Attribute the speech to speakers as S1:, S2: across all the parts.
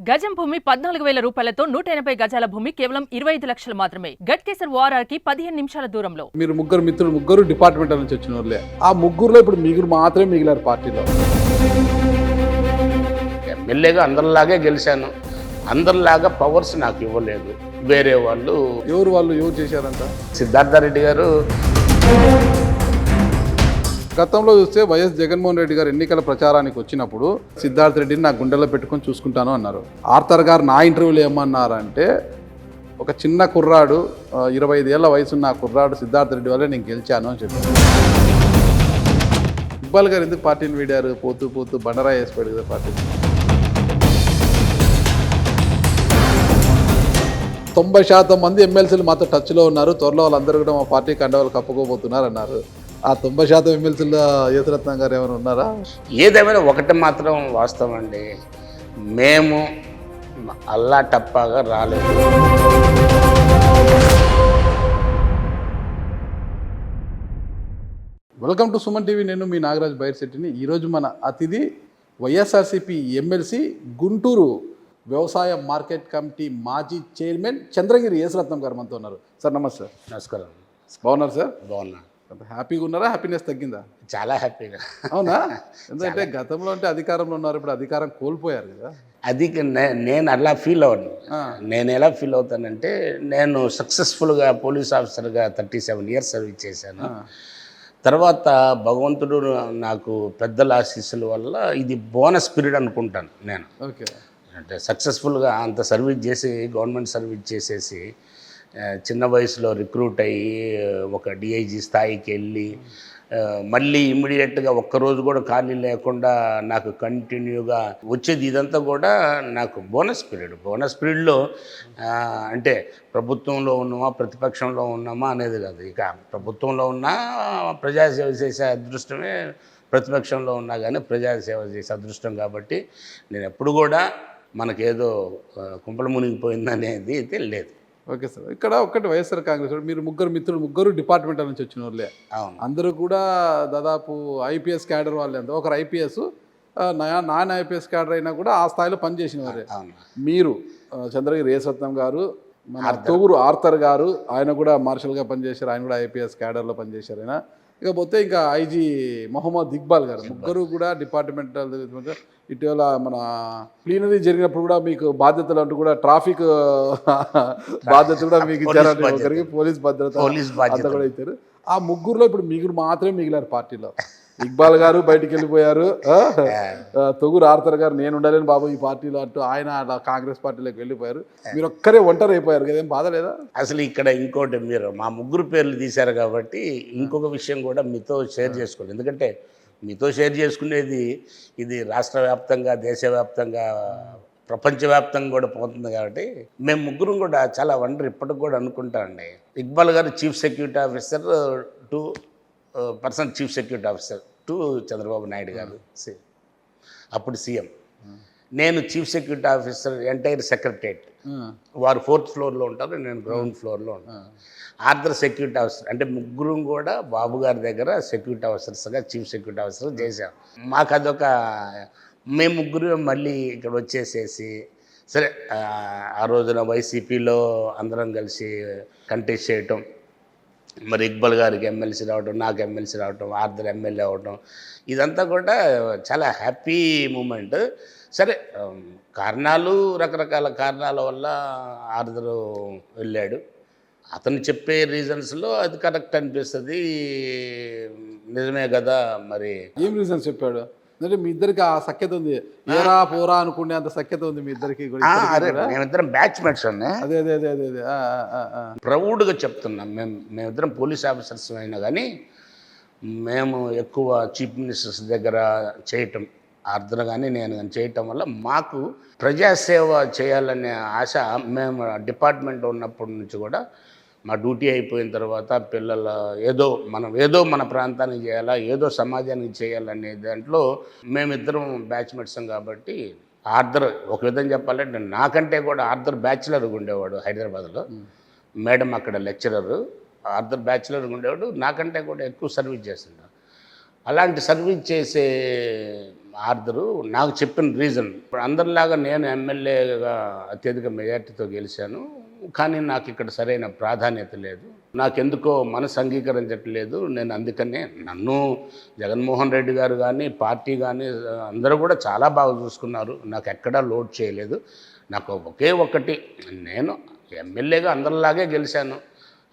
S1: గజం భూమి 14,000 రూపాయలతో 180 గజాల భూమి కేవలం 25 లక్షలు మాత్రమే. గట్కేసర్ ఓఆర్ఆర్కి 15 నిమిషాల దూరంలో.
S2: మీరు ముగ్గురు డిపార్ట్మెంట్ నుంచి వచ్చిన వాళ్ళే. ఆ ముగ్గురులో ఇప్పుడు మీరు మాత్రమే మిగిలారు పార్టీలో.
S3: ఎమ్మెల్యేగా అందరిలాగే గెలిచాను. అందరిలాగా పవర్స్ నాకు ఇవ్వలేదు. వేరే వాళ్ళు
S2: ఎవరు చేశారంట?
S3: సిద్ధార్థ రెడ్డి గారు
S2: గతంలో చూస్తే వైఎస్ జగన్మోహన్ రెడ్డి గారు ఎన్నికల ప్రచారానికి వచ్చినప్పుడు సిద్ధార్థ రెడ్డిని నా గుండెల్లో పెట్టుకొని చూసుకుంటాను అన్నారు. ఆర్థర్ గారు నా ఇంటర్వ్యూలో ఏమన్నారంటే, ఒక చిన్న కుర్రాడు 25 ఏళ్ల వయసున్న కుర్రాడు సిద్ధార్థ రెడ్డి వల్లే నేను గెలిచాను అని చెప్పారు. ఇక్బాల్ గారు ఎందుకు పార్టీని వీడారు? పోతూ బండరా వేసిపోయాడు కదా పార్టీని. 90% మంది ఎమ్మెల్సీలు మాతో టచ్లో ఉన్నారు. త్వరలో వాళ్ళందరూ కూడా మా పార్టీ కండవాళ్ళు కప్పుకోబోతున్నారు అన్నారు. ఆ 90% ఎమ్మెల్సీలో యేసరత్నం గారు ఏమైనా ఉన్నారా?
S3: ఏదేమైనా ఒకటి మాత్రం వాస్తవం అండి, మేము అల్లా టప్పాగా రాలేదు.
S2: Welcome to Suman TV. నేను మీ నాగరాజ్ బైర్శెట్టిని. ఈరోజు మన అతిథి వైఎస్ఆర్సీపీ ఎమ్మెల్సీ, గుంటూరు వ్యవసాయ మార్కెట్ కమిటీ మాజీ చైర్మన్ చంద్రగిరి యేసరత్నం గారు మనతో ఉన్నారు. సార్ నమస్తే.
S3: నమస్కారం.
S2: బాగున్నారు సార్?
S3: బాగున్నా.
S2: హ్యాపీగా ఉన్నారా? హ్యాపీనెస్ తగ్గిందా?
S3: చాలా హ్యాపీగా.
S2: అవునా? ఎందుకంటే గతంలో అంటే అధికారంలో ఉన్నారు, ఇప్పుడు అధికారం కోల్పోయారు కదా.
S3: అది నేను అలా ఫీల్ అవ్వను. నేను ఎలా ఫీల్ అవుతానంటే, నేను సక్సెస్ఫుల్గా పోలీస్ ఆఫీసర్గా 37 ఇయర్స్ సర్వీస్ చేశాను. తర్వాత భగవంతుడు నాకు పెద్దల ఆశీస్సుల వల్ల ఇది బోనస్ పీరియడ్ అనుకుంటాను నేను.
S2: ఓకే.
S3: అంటే సక్సెస్ఫుల్గా అంత సర్వీస్ చేసి, గవర్నమెంట్ సర్వీస్ చేసేసి, చిన్న వయసులో రిక్రూట్ అయ్యి ఒక డిఐజీ స్థాయికి వెళ్ళి, మళ్ళీ ఇమ్మీడియట్గా ఒక్కరోజు కూడా ఖాళీ లేకుండా నాకు కంటిన్యూగా వచ్చేది. ఇదంతా కూడా నాకు బోనస్ పీరియడ్లో అంటే ప్రభుత్వంలో ఉన్నామా ప్రతిపక్షంలో ఉన్నామా అనేది కాదు. ఇక ప్రభుత్వంలో ఉన్నా ప్రజాసేవ చేసే అదృష్టమే, ప్రతిపక్షంలో ఉన్నా కానీ ప్రజాసేవ చేసే అదృష్టం. కాబట్టి నేను ఎప్పుడు కూడా మనకేదో కుంపలు మునిగిపోయిందనేది అయితే లేదు.
S2: Okay sir. ఇక్కడ ఒకటి వైఎస్ఆర్ కాంగ్రెస్ మీరు ముగ్గురు డిపార్ట్మెంట్ నుంచి వచ్చిన వాళ్ళే. అందరూ కూడా దాదాపు ఐపీఎస్ క్యాడర్ వాళ్ళే. అంతా ఒకరు ఐపీఎస్, నాన్ ఐపీఎస్ క్యాడర్ అయినా కూడా ఆ స్థాయిలో పనిచేసిన వారే. మీరు చంద్రగిరి యేసరత్నం గారు, మన తొగురు ఆర్థర్ గారు, ఆయన కూడా మార్షల్గా పనిచేశారు. ఆయన కూడా ఐపీఎస్ క్యాడర్లో పనిచేశారు. ఆయన ఇకపోతే ఇంకా ఐజీ మొహమ్మద్ ఇక్బాల్ గారు, ముగ్గురు కూడా డిపార్ట్మెంటల్. ఇటీవల మన ప్లీనరీ జరిగినప్పుడు కూడా మీకు బాధ్యతలు అంటూ కూడా ట్రాఫిక్ బాధ్యత కూడా మీకు ఇచ్చారు. ఒకరికి పోలీస్ భద్రత అంతా కూడా ఇచ్చారు. ఆ ముగ్గురులో ఇప్పుడు మీరు మాత్రమే మిగిలారు పార్టీలో. ఇక్బాల్ గారు బయటికి వెళ్ళిపోయారు. తొగురు ఆర్థర్ గారు నేను ఉండలేను బాబు ఈ పార్టీలో అంటూ ఆయన కాంగ్రెస్ పార్టీలోకి వెళ్ళిపోయారు. మీరు ఒక్కరే ఒంటరి అయిపోయారు కదా, ఏం బాధ లేదా?
S3: అసలు ఇక్కడ ఇంకోటి, మీరు మా ముగ్గురు పేర్లు తీశారు కాబట్టి ఇంకొక విషయం కూడా మీతో షేర్ చేసుకోవాలి. ఎందుకంటే మీతో షేర్ చేసుకునేది ఇది రాష్ట్ర వ్యాప్తంగా, దేశవ్యాప్తంగా, ప్రపంచవ్యాప్తంగా కూడా పోతుంది. కాబట్టి మేము ముగ్గురం కూడా చాలా వండర్ ఇప్పటికి కూడా అనుకుంటామండి. ఇక్బాల్ గారు chief security officer to personal chief security officer to Chandrababu Naidu గారు, అప్పుడు సీఎం. నేను chief security officer entire secretariat. వారు 4th ఫ్లోర్లో ఉంటారు, నేను గ్రౌండ్ ఫ్లోర్లో ఉంటాను. Arthur security officer. అంటే ముగ్గురం కూడా బాబు గారి దగ్గర సెక్యూరిటీ ఆఫీసర్స్గా, చీఫ్ సెక్యూరిటీ ఆఫీసర్ చేశాం. మాకు అదొక, మేము ముగ్గురు మళ్ళీ ఇక్కడ వచ్చేసేసి, సరే ఆ రోజున వైసీపీలో అందరం కలిసి కంటెస్ట్ చేయటం, మరి ఇక్బాల్ గారికి ఎమ్మెల్సీ రావడం, నాకు ఎమ్మెల్సీ రావటం, ఆర్థర్ ఎమ్మెల్యే అవ్వటం, ఇదంతా కూడా చాలా హ్యాపీ మూమెంట్. సరే రకరకాల కారణాల వల్ల ఆర్థర్ వెళ్ళాడు. అతను చెప్పే రీజన్స్లో అది కరెక్ట్ అనిపిస్తుంది, నిజమే కదా. మరి
S2: ఏం రీజన్స్ చెప్పాడు? అంటే మీ ఇద్దరికి ఆ సఖ్యత ఉంది, ఏరా పోరా అనుకునే అంత సఖ్యత ఉంది మీ ఇద్దరికి.
S3: మేమిద్దరం బ్యాచ్మేట్స్ అన్నా.
S2: అదే అదే అదే అదే
S3: ప్రౌడ్గా చెప్తున్నాం. మేమిద్దరం పోలీస్ ఆఫీసర్స్ అయినా కానీ మేము ఎక్కువ చీఫ్ మినిస్టర్స్ దగ్గర చేయటం, ఆర్థర్ కానీ నేను కానీ చేయటం వల్ల మాకు ప్రజాసేవ చేయాలనే ఆశ మేము డిపార్ట్మెంట్ ఉన్నప్పటి నుంచి కూడా, మా డ్యూటీ అయిపోయిన తర్వాత పిల్లల ఏదో మన ప్రాంతానికి చేయాలా, ఏదో సమాజానికి చేయాలనే దాంట్లో మేమిద్దరం బ్యాచ్మేట్సం. కాబట్టి ఆర్థర్ ఒక విధంగా చెప్పాలంటే నాకంటే కూడా ఆర్థర్ బ్యాచిలర్గా ఉండేవాడు హైదరాబాద్లో. మేడం అక్కడ లెక్చరరు, ఆర్థర్ బ్యాచిలర్గా ఉండేవాడు. నాకంటే కూడా ఎక్కువ సర్వీస్ చేస్తున్నాడు. అలాంటి సర్వీస్ చేసే ఆర్దరు నాకు చెప్పిన రీజన్ ఇప్పుడు అందరిలాగా నేను ఎమ్మెల్యేగా అత్యధిక మెజార్టీతో గెలిచాను, కానీ నాకు ఇక్కడ సరైన ప్రాధాన్యత లేదు, నాకెందుకో మనసు అంగీకరించట్లేదు. నేను అందుకనే నన్ను జగన్మోహన్ రెడ్డి గారు కానీ పార్టీ కానీ అందరూ కూడా చాలా బాగా చూసుకున్నారు, నాకు ఎక్కడా లోడ్ చేయలేదు. నాకు ఒకే ఒక్కటి, నేను ఎమ్మెల్యేగా అందరిలాగే గెలిచాను,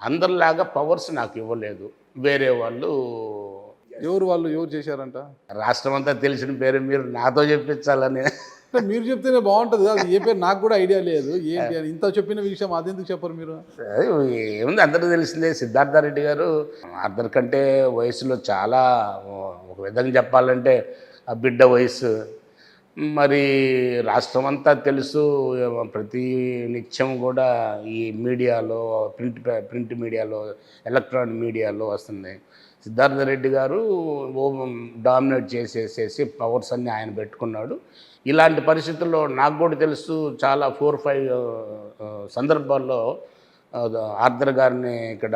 S3: అందరిలాగా పవర్స్ నాకు ఇవ్వలేదు. వేరే వాళ్ళు
S2: ఎవరు చేశారంట?
S3: రాష్ట్రం అంతా తెలిసిన పేరు మీరు నాతో చెప్పించాలని.
S2: అంటే మీరు చెప్తేనే బాగుంటుంది, అది ఏ పేరు నాకు కూడా ఐడియా లేదు. ఏంటి అని ఇంత చెప్పిన విషయం అదెందుకు చెప్పరు మీరు?
S3: ఏముంది, అందరూ తెలిసిందే. సిద్ధార్థారెడ్డి గారు అందరికంటే వయసులో చాలా, ఒక విధంగా చెప్పాలంటే ఆ బిడ్డ వయసు. మరి రాష్ట్రం అంతా తెలుసు, ప్రతి నిత్యం కూడా ఈ మీడియాలో, ప్రింట్ మీడియాలో, ఎలక్ట్రానిక్ మీడియాలో వస్తుంది. సిద్ధార్థరెడ్డి గారు డామినేట్ చేసేసేసి పవర్స్ అన్నీ ఆయన పెట్టుకున్నాడు. ఇలాంటి పరిస్థితుల్లో నాకు కూడా తెలుసు, చాలా 4-5 సందర్భాల్లో ఆర్దర్ గారిని ఇక్కడ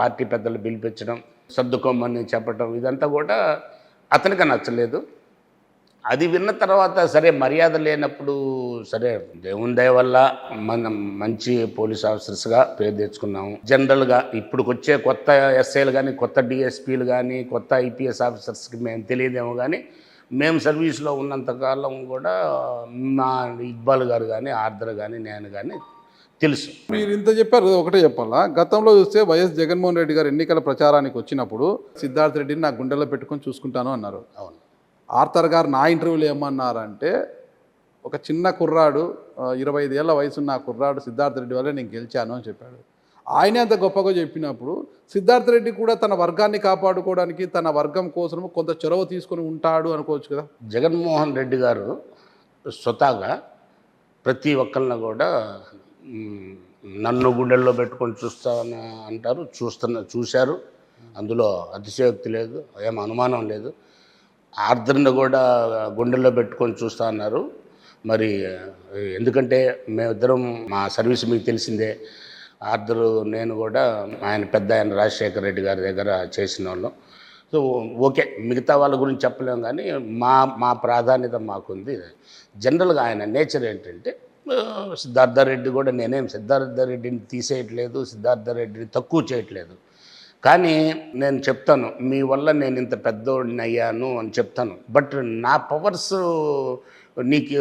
S3: పార్టీ పెద్దలు పిలిపించడం, సర్దుకోమని చెప్పడం, ఇదంతా కూడా అతనికి నచ్చలేదు. అది విన్న తర్వాత సరే, మర్యాద లేనప్పుడు సరే, దేవుని దయ వల్ల మనం మంచి పోలీస్ ఆఫీసర్స్గా పేరు తెచ్చుకున్నాము. జనరల్గా ఇప్పుడు వచ్చే కొత్త ఎస్ఐలు కానీ, కొత్త డిఎస్పీలు కానీ, కొత్త ఐపీఎస్ ఆఫీసర్స్కి మేము తెలియదేమో కానీ, మేము సర్వీస్లో ఉన్నంతకాలం కూడా మా ఇక్బాల్ గారు కానీ, ఆర్దర్ కానీ, నేను కానీ తెలుసు.
S2: మీరు ఇంత చెప్పారు, ఒకటే చెప్పాలా, గతంలో చూస్తే వైఎస్ జగన్మోహన్ రెడ్డి గారు ఎన్నికల ప్రచారానికి వచ్చినప్పుడు సిద్ధార్థ రెడ్డిని నా గుండెల్లో పెట్టుకొని చూసుకుంటాను అన్నారు.
S3: అవును.
S2: ఆర్థర్ గారు నా ఇంటర్వ్యూలో ఏమన్నారంటే, ఒక చిన్న కుర్రాడు 25 ఏళ్ల వయసున్న ఆ కుర్రాడు సిద్ధార్థ రెడ్డి వల్లే నేను గెలిచాను అని చెప్పాడు. ఆయనే అంత గొప్పగా చెప్పినప్పుడు సిద్ధార్థ రెడ్డి కూడా తన వర్గాన్ని కాపాడుకోవడానికి, తన వర్గం కోసం కొంత చొరవ తీసుకొని ఉంటాడు అనుకోవచ్చు కదా.
S3: జగన్మోహన్ రెడ్డి గారు స్వతహాగా ప్రతి ఒక్కరిని కూడా నన్ను గుండెల్లో పెట్టుకొని చూస్తాను అంటారు, చూశారు. అందులో అతిశయోక్తి లేదు, ఏం అనుమానం లేదు. ఆర్దర్ని కూడా గుండెల్లో పెట్టుకొని చూస్తా అన్నారు. మరి ఎందుకంటే మేమిద్దరం, మా సర్వీస్ మీకు తెలిసిందే, ఆర్దరు నేను కూడా ఆయన పెద్ద ఆయన రాజశేఖర రెడ్డి గారి దగ్గర చేసిన వాళ్ళం. సో ఓకే, మిగతా వాళ్ళ గురించి చెప్పలేము, కానీ మా ప్రాధాన్యత మాకుంది. జనరల్గా ఆయన నేచర్ ఏంటంటే, సిద్ధార్థరెడ్డి కూడా నేనేం సిద్ధార్థరెడ్డిని తీసేయట్లేదు, సిద్ధార్థరెడ్డిని తక్కువ చేయట్లేదు, కానీ నేను చెప్తాను, మీ వల్ల నేను ఇంత పెద్దోడిని అయ్యాను అని చెప్తాను. బట్ నా పవర్స్ నీకు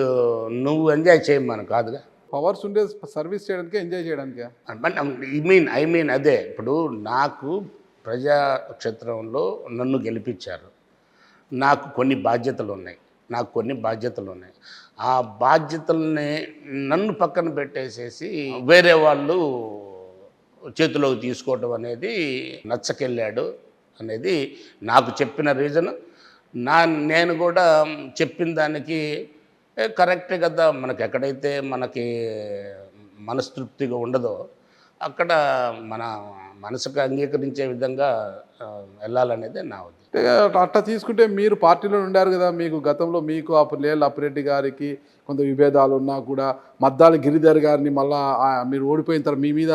S3: నువ్వు ఎంజాయ్ చేయమని కాదుగా.
S2: పవర్స్ ఉండే సర్వీస్ చేయడానికి, ఎంజాయ్ చేయడానికి.
S3: ఐ మీన్ అదే, ఇప్పుడు నాకు ప్రజాక్షేత్రంలో నన్ను గెలిపించారు, నాకు కొన్ని బాధ్యతలు ఉన్నాయి, ఆ బాధ్యతల్ని నన్ను పక్కన పెట్టేసేసి వేరే వాళ్ళు చేతిలోకి తీసుకోవటం అనేది నచ్చకెళ్ళాడు అనేది నాకు చెప్పిన రీజన్. నేను కూడా చెప్పిన దానికి కరెక్టే కదా, మనకి ఎక్కడైతే మనకి మనస్తృప్తిగా ఉండదో అక్కడ మన మనసుకు అంగీకరించే విధంగా వెళ్ళాలనేది నా ఉద్దేశం.
S2: అట్లా తీసుకుంటే మీరు పార్టీలో ఉండారు కదా, మీకు గతంలో మీకు లేళ్ళ అప్పిరెడ్డి గారికి కొంత విభేదాలు ఉన్నా కూడా మద్దాల గిరిధర్ గారిని మళ్ళీ మీరు ఓడిపోయిన తర్వాత మీ మీద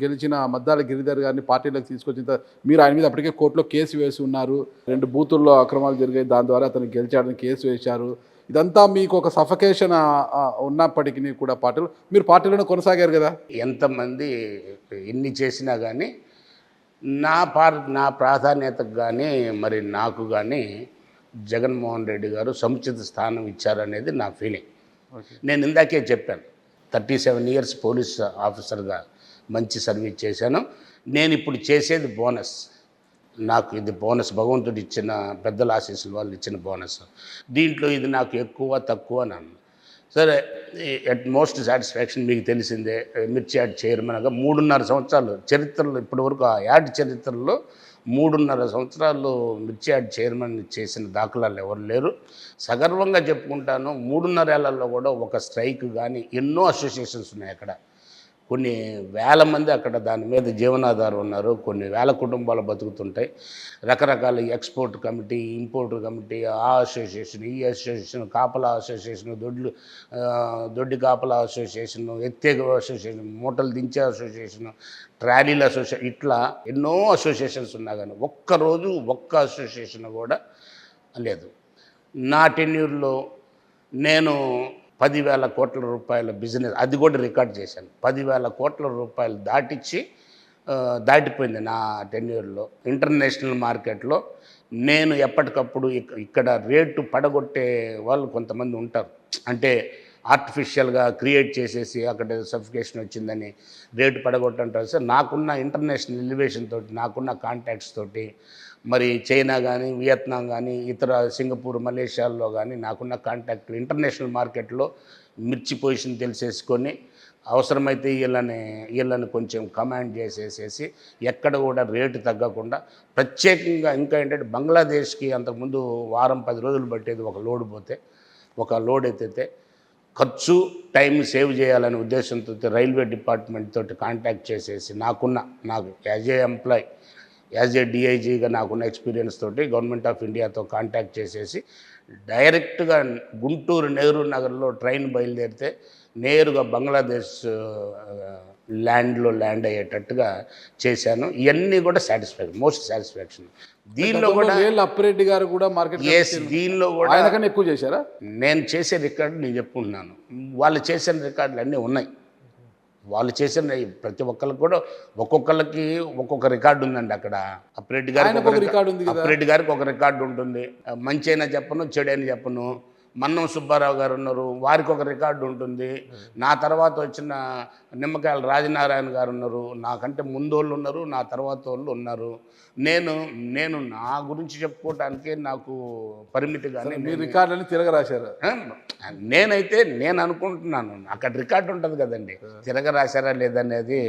S2: గెలిచిన మద్దాల గిరిధర్ గారిని పార్టీలోకి తీసుకొచ్చిన తర్వాత మీరు ఆయన మీద అప్పటికే కోర్టులో కేసు వేసి ఉన్నారు. 2 బూతుల్లో అక్రమాలు జరిగాయి, దాని ద్వారా అతను గెలిచాడని కేసు వేశారు. ఇదంతా మీకు ఒక సఫకేషన్ ఉన్నప్పటికీ కూడా మీరు పార్టీలోనే కొనసాగారు కదా.
S3: ఎంతమంది ఎన్ని చేసినా కానీ నా ప్రాధాన్యతకు కానీ, మరి నాకు కానీ జగన్మోహన్ రెడ్డి గారు సముచిత స్థానం ఇచ్చారనేది నా ఫీలింగ్. నేను ఇందాకే చెప్పాను, 37 ఇయర్స్ పోలీస్ ఆఫీసర్గా మంచి సర్వీస్ చేశాను. నేను ఇప్పుడు చేసేది బోనస్, నాకు ఇది బోనస్, భగవంతుడు ఇచ్చిన పెద్దల ఆశీస్సుల వాళ్ళు ఇచ్చిన బోనస్. దీంట్లో ఇది నాకు ఎక్కువ తక్కువ నన్ను సరే, ఎట్ మోస్ట్ సాటిస్ఫాక్షన్ మీకు తెలిసిందే. మిర్చి యాడ్ చైర్మన్గా 3.5 సంవత్సరాలు చరిత్రలో, ఇప్పటివరకు ఆ యాడ్ చరిత్రలో 3.5 సంవత్సరాలు మిర్చి యాడ్ చైర్మన్ చేసిన దాఖలాలు ఎవరు లేరు. సగర్వంగా చెప్పుకుంటాను, 3.5 ఏళ్లలో కూడా ఒక స్ట్రైక్ కానీ, ఎన్నో అసోసియేషన్స్ ఉన్నాయి అక్కడ, కొన్ని వేల మంది అక్కడ దాని మీద జీవనాధారం ఉన్నారు, కొన్ని వేల కుటుంబాలు బతుకుతుంటాయి. రకరకాల ఎక్స్పోర్ట్ కమిటీ, ఇంపోర్ట్ కమిటీ, ఆ అసోసియేషన్, ఈ అసోసియేషన్, కాపలా అసోసియేషన్, దొడ్డి కాపలా అసోసియేషన్, ఎత్తే అసోసియేషన్, మూటలు దించే అసోసియేషన్, ట్రాలీల అసోసియేషన్, ఇట్లా ఎన్నో అసోసియేషన్స్ ఉన్నా కానీ ఒక్కరోజు ఒక్క అసోసియేషన్ కూడా లేదు. నా టెన్యూర్లో నేను 10,000 కోట్ల రూపాయల బిజినెస్, అది కూడా రికార్డ్ చేశాను. 10,000 కోట్ల రూపాయలు దాటిపోయింది నా టెన్యూర్లో. ఇంటర్నేషనల్ మార్కెట్లో నేను ఎప్పటికప్పుడు ఇక్కడ రేటు పడగొట్టే వాళ్ళు కొంతమంది ఉంటారు. అంటే ఆర్టిఫిషియల్గా క్రియేట్ చేసేసి అక్కడ సర్టిఫికేషన్ వచ్చిందని రేటు పడగొట్టంటారు సార్. నాకున్న ఇంటర్నేషనల్ ఎలివేషన్ తోటి, నాకున్న కాంటాక్ట్స్ తోటి, మరి చైనా కానీ, వియత్నాం కానీ, ఇతర సింగపూర్, మలేషియాలో కానీ నాకున్న కాంటాక్ట్ ఇంటర్నేషనల్ మార్కెట్లో మిర్చి పొజిషన్ తెలిసేసుకొని అవసరమైతే వీళ్ళని కొంచెం కమాండ్ చేసేసేసి ఎక్కడ కూడా రేటు తగ్గకుండా ప్రత్యేకంగా ఇంకా ఏంటంటే బంగ్లాదేశ్కి అంతకుముందు వారం 10 రోజులు పట్టేది ఒక లోడ్ పోతే, ఒక లోడ్ ఎత్తితే ఖర్చు టైం సేవ్ చేయాలనే ఉద్దేశంతో రైల్వే డిపార్ట్మెంట్ తోటి కాంటాక్ట్ చేసేసి నాకు as a employee, as a డిఐజీగా నాకున్న ఎక్స్పీరియన్స్ తోటి గవర్నమెంట్ ఆఫ్ ఇండియాతో కాంటాక్ట్ చేసేసి డైరెక్ట్గా గుంటూరు నెహ్రూ నగర్లో ట్రైన్ బయలుదేరితే నేరుగా బంగ్లాదేశ్ ల్యాండ్ అయ్యేటట్టుగా చేశాను. ఇవన్నీ కూడా మోస్ట్ సాటిస్ఫాక్షన్. దీనిలో కూడా
S2: అప్పిరెడ్డి గారు కూడా మార్కెట్
S3: దీనిలో కూడా
S2: ఆయనకన్నా ఎక్కువ చేశారా?
S3: నేను చేసే రికార్డు నేను చెప్పుకుంటున్నాను. వాళ్ళు చేసిన రికార్డులు అన్నీ ఉన్నాయి. వాళ్ళు చేసిన ప్రతి ఒక్కరికి కూడా ఒక్కొక్కరికి ఒక్కొక్క రికార్డు ఉందండి. అక్కడ అప్పిరెడ్డి గారికి ఒక రికార్డు ఉంది, అప్పిరెడ్డి గారికి ఒక రికార్డు ఉంటుంది. మంచి అయినా చెప్పను, చెడైనా చెప్పను. మన్నం సుబ్బారావు గారు ఉన్నారు, వారికి ఒక రికార్డు ఉంటుంది. నా తర్వాత వచ్చిన నిమ్మకాయల రాజనారాయణ గారు ఉన్నారు, నాకంటే ముందోళ్ళు ఉన్నారు, నా తర్వాత వాళ్ళు ఉన్నారు. నేను నా గురించి చెప్పుకోవటానికే నాకు పరిమితిగానే
S2: మీరు రికార్డులని తిరగరాశారు.
S3: నేను అనుకుంటున్నాను అక్కడ రికార్డు ఉంటుంది కదండి, తిరగరాశారా లేదనేది.